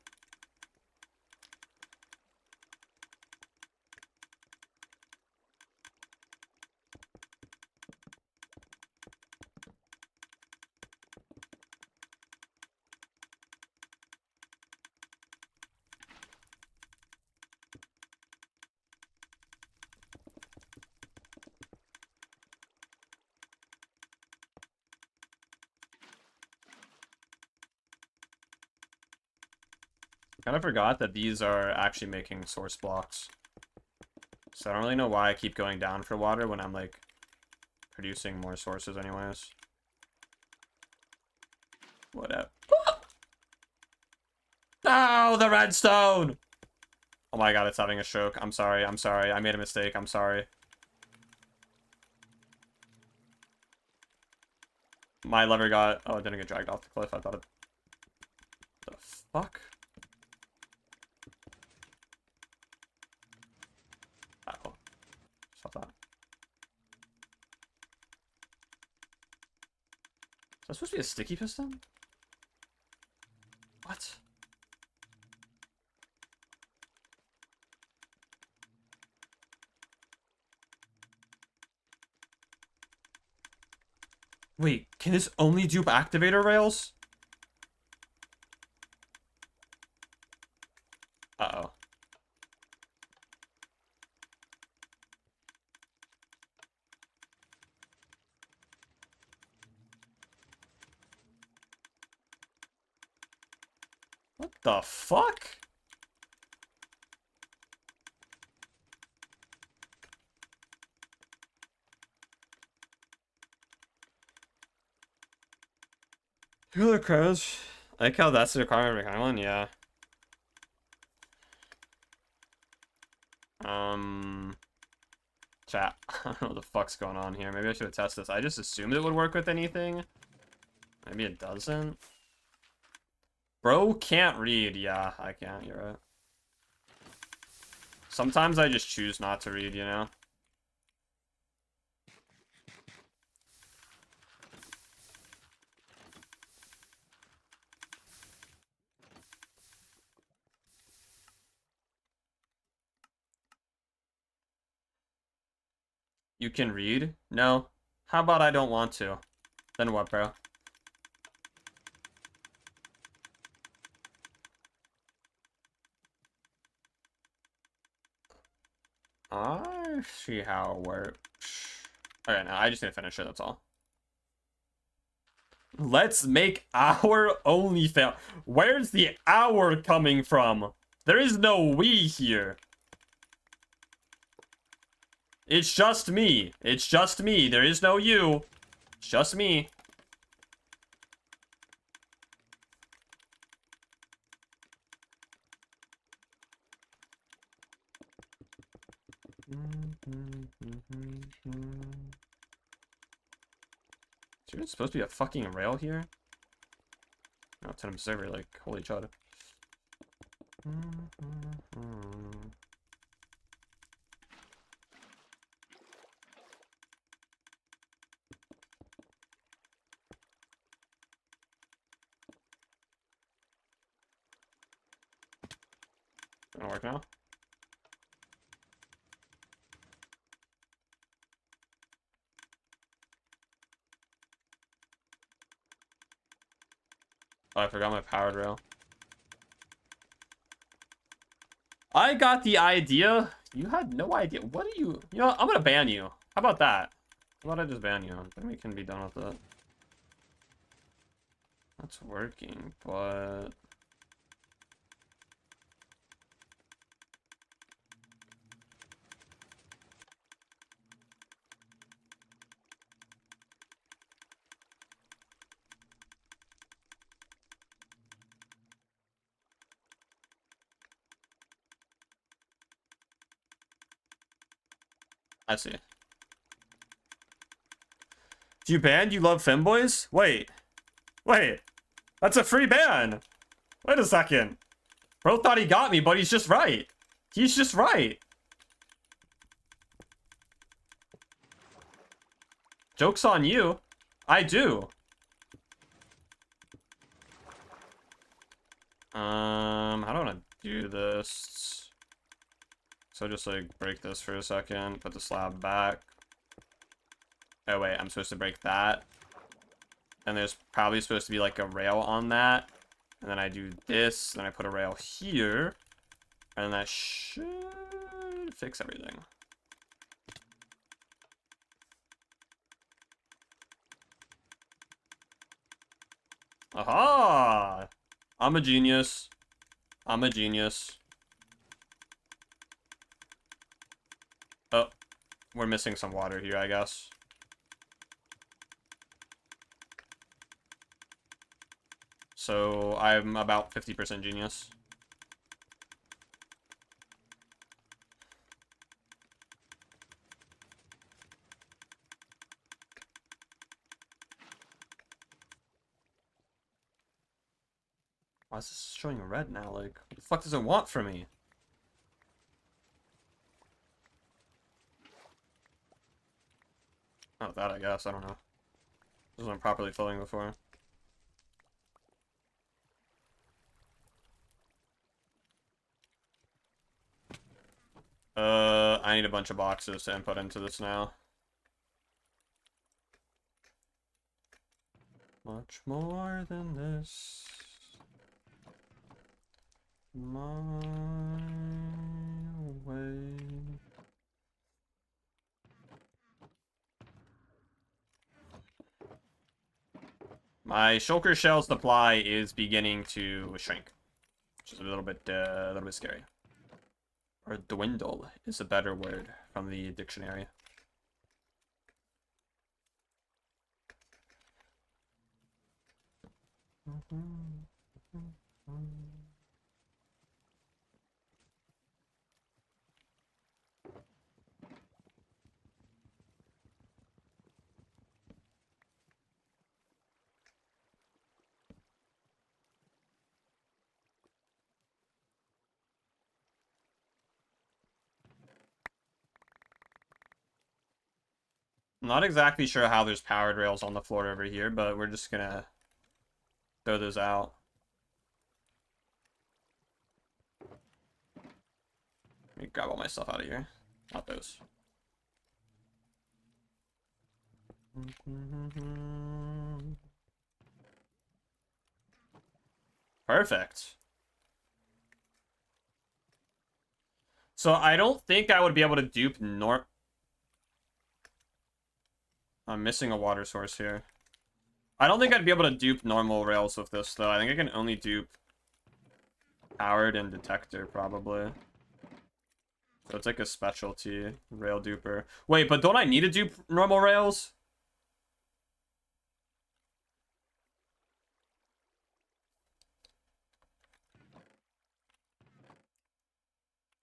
Kind of forgot that these are actually making source blocks. So I don't really know why I keep going down for water when I'm, like, producing more sources anyways. Whatever. Oh, the redstone! Oh my god, it's having a stroke. I'm sorry, I'm sorry. I made a mistake, I'm sorry. My lever got... Oh, it didn't get dragged off the cliff. I thought it... The fuck? Oh. Stop that. Is that supposed to be a sticky piston? What? Wait, can this only dupe activator rails? Uh-oh. What the fuck? Killer crows. I like how that's the requirement behind one, yeah. Chat. I don't know what the fuck's going on here. Maybe I should have tested this. I just assumed it would work with anything. Maybe it doesn't. Bro can't read. Yeah, I can't. You're right. Sometimes I just choose not to read, you know? You can read? No. How about I don't want to? Then what, bro? I see how it works. Okay, no, I just need to finish it, that's all. Let's make our OnlyFans. Where's the our coming from? There is no we here. It's just me. It's just me. There is no you. It's just me. Is there supposed to be a fucking rail here? No, it's an observer, like, holy chud. Gonna work now? Oh, I forgot my powered rail. I got the idea. You had no idea. What are you... You know what? I'm gonna ban you. How about that? How about I just ban you? Then we can be done with it. That's working, but... I see. Do you ban? You love femboys? Wait. Wait. That's a free ban. Wait a second. Bro thought he got me, but he's just right. He's just right. Joke's on you. I do. How do I want to do this? So just like break this for a second, put the slab back. Oh wait, I'm supposed to break that. And there's probably supposed to be like a rail on that. And then I do this, then I put a rail here. And that should fix everything. Aha! I'm a genius. I'm a genius. Oh, we're missing some water here, I guess. So I'm about 50% genius. Why is this showing red now? Like, what the fuck does it want from me? Oh, that I guess. I don't know. This wasn't properly filling before. I need a bunch of boxes to input into this now. Much more than this. My way. My shulker shell supply is beginning to shrink, which is a little bit scary. Or dwindle is a better word from the dictionary. Not exactly sure how there's powered rails on the floor over here, but we're just gonna throw those out. Let me grab all my stuff out of here. Not those. Perfect. So I don't think I would be able to dupe I'm missing a water source here. I don't think I'd be able to dupe normal rails with this, though. I think I can only dupe powered and detector, probably. So it's like a specialty rail duper. Wait, but don't I need to dupe normal rails?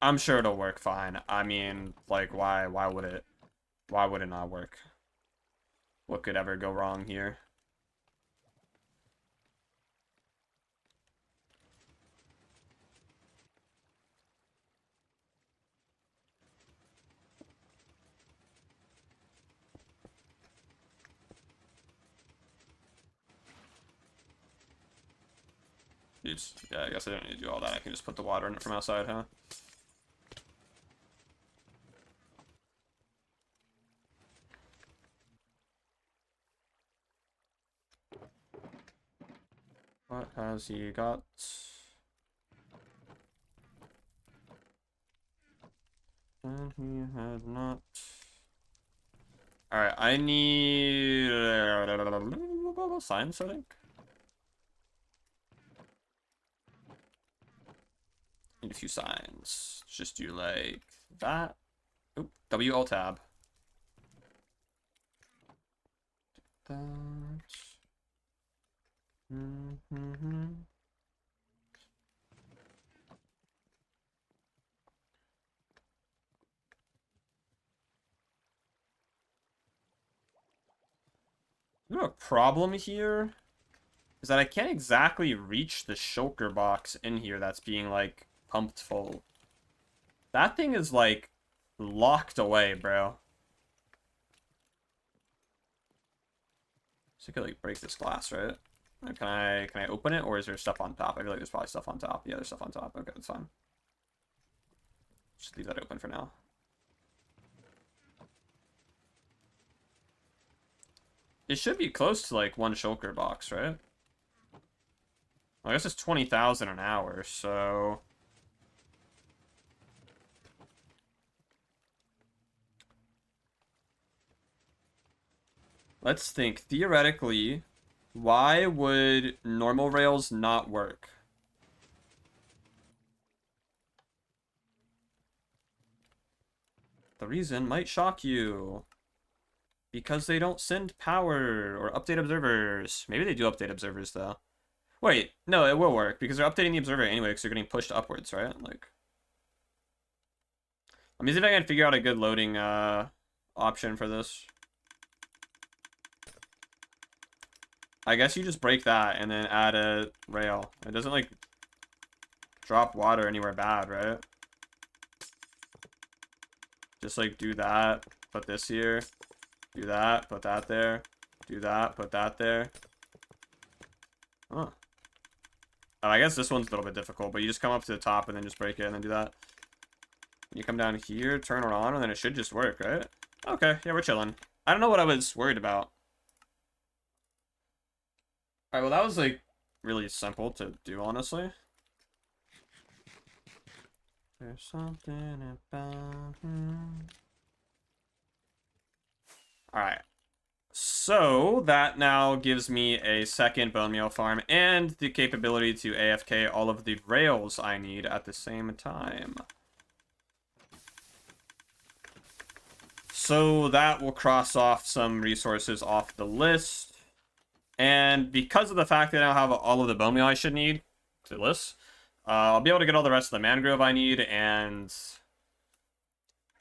I'm sure it'll work fine. I mean, like, why would it? Why would it not work? What could ever go wrong here? Yeah, I guess I don't need to do all that. I can just put the water in it from outside, huh? What has he got? And he had not. Alright, I need science, I think. Need a few signs. Just do like that. Oop, W alt tab. That. A problem here is that I can't exactly reach the shulker box in here that's being, like, pumped full. That thing is, like, locked away, bro. So I could, like, break this glass, right? Can I open it, or is there stuff on top? I feel like there's probably stuff on top. Yeah, there's stuff on top. Okay, that's fine. Just leave that open for now. It should be close to, like, one shulker box, right? Well, I guess it's 20,000 an hour, so... Let's think. Theoretically, why would normal rails not work? The reason might shock you. Because they don't send power or update observers. Maybe they do update observers, though. Wait, no, it will work, because they're updating the observer anyway, because they're getting pushed upwards, right? Like, let me see if I can figure out a good loading option for this. I guess you just break that and then add a rail. It doesn't, like, drop water anywhere bad, right? Just, like, do that, put this here, do that, put that there, do that, put that there. Huh. Oh, I guess this one's a little bit difficult, but you just come up to the top and then just break it and then do that. You come down here, turn it on, and then it should just work, right? Okay, yeah, we're chilling. I don't know what I was worried about. Alright, well, that was, like, really simple to do, honestly. There's something about him. Alright. So, that now gives me a second Bonemeal farm and the capability to AFK all of the rails I need at the same time. So, that will cross off some resources off the list. And because of the fact that I now have all of the Bonemeal I should need to list, I'll be able to get all the rest of the mangrove I need, and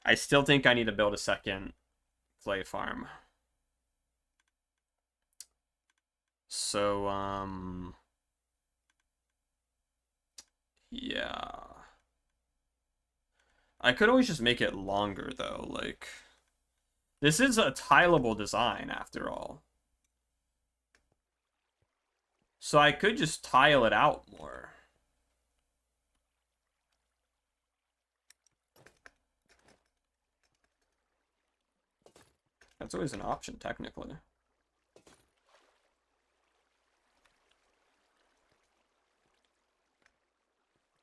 I still think I need to build a second clay farm. So, yeah. I could always just make it longer, though, like... This is a tileable design, after all. So I could just tile it out more. That's always an option, technically.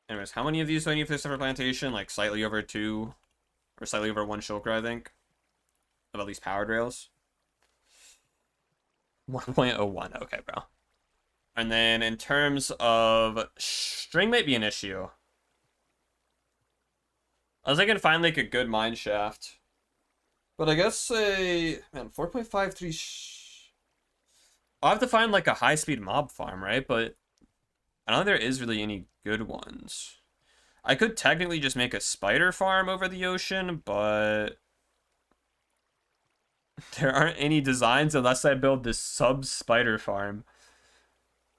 Anyways, how many of these do I need for the Sniffer plantation? Like slightly over 2, or slightly over 1 shulker, I think. Of at least powered rails. 1.01, okay, bro. And then in terms of string might be an issue. I was thinking find like a good mine shaft. But I guess man, 4.53 I'll have to find like a high-speed mob farm, right? But I don't think there is really any good ones. I could technically just make a spider farm over the ocean, but there aren't any designs unless I build this sub spider farm.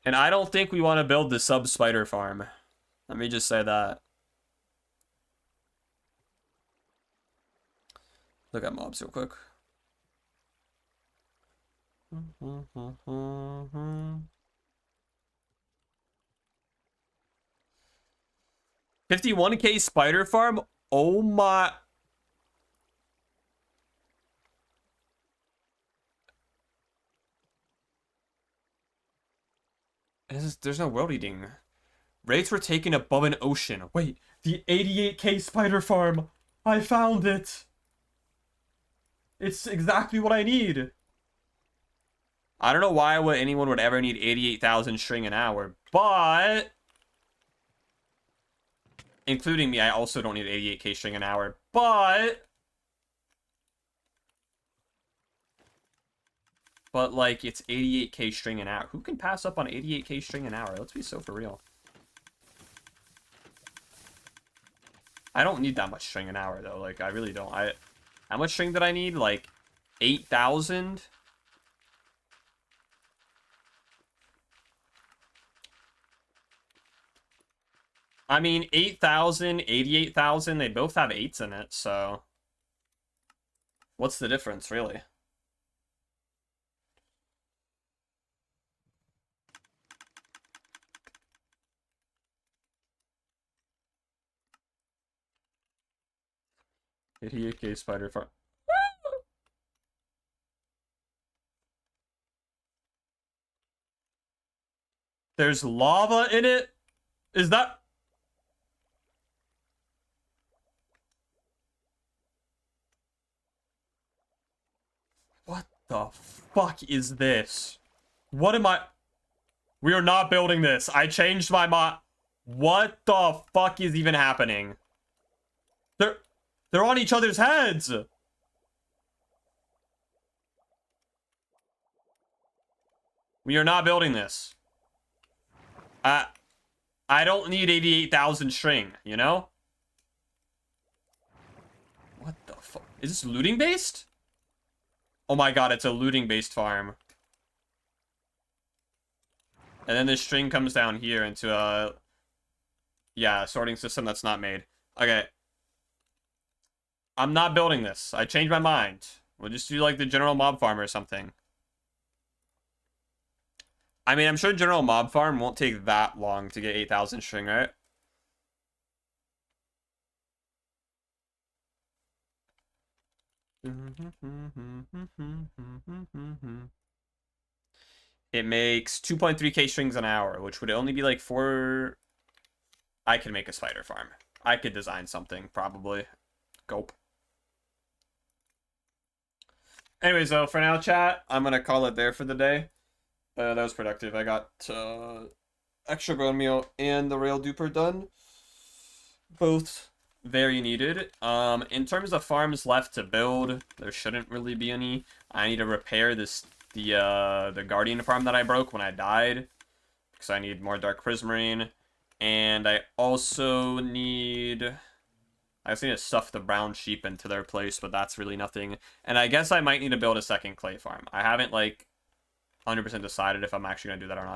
And I don't think we want to build the sub spider farm. Let me just say that. Look at mobs real quick. 51k spider farm? Oh my... There's no world eating. Rates were taken above an ocean. Wait, the 88k spider farm! I found it! It's exactly what I need! I don't know why anyone would ever need 88,000 string an hour, but... Including me, I also don't need 88k string an hour, but... But, like, it's 88k string an hour. Who can pass up on 88k string an hour? Let's be so for real. I don't need that much string an hour, though. Like, I really don't. How much string did I need? Like, 8,000? I mean, 8,000, 88,000, they both have 8s in it, so... What's the difference, really? $88k spider farm. There's lava in it? Is that... What the fuck is this? What am I... We are not building this. I changed my mind. What the fuck is even happening? They're on each other's heads! We are not building this. I don't need 88,000 string, you know? What the fuck? Is this looting based? Oh my god, it's a looting based farm. And then the string comes down here into a... Yeah, sorting system that's not made. Okay. I'm not building this. I changed my mind. We'll just do like the general mob farm or something. I mean, I'm sure general mob farm won't take that long to get 8,000 string, right? It makes 2.3k strings an hour, which would only be like 4... I could make a spider farm. I could design something, probably. Gulp. Anyways, though, for now, chat, I'm going to call it there for the day. That was productive. I got extra Bonemeal and the rail duper done. Both very needed. In terms of farms left to build, there shouldn't really be any. I need to repair the Guardian farm that I broke when I died, because I need more Dark Prismarine. And I also need... I just need to stuff the brown sheep into their place, but that's really nothing. And I guess I might need to build a second clay farm. I haven't, like, 100% decided if I'm actually going to do that or not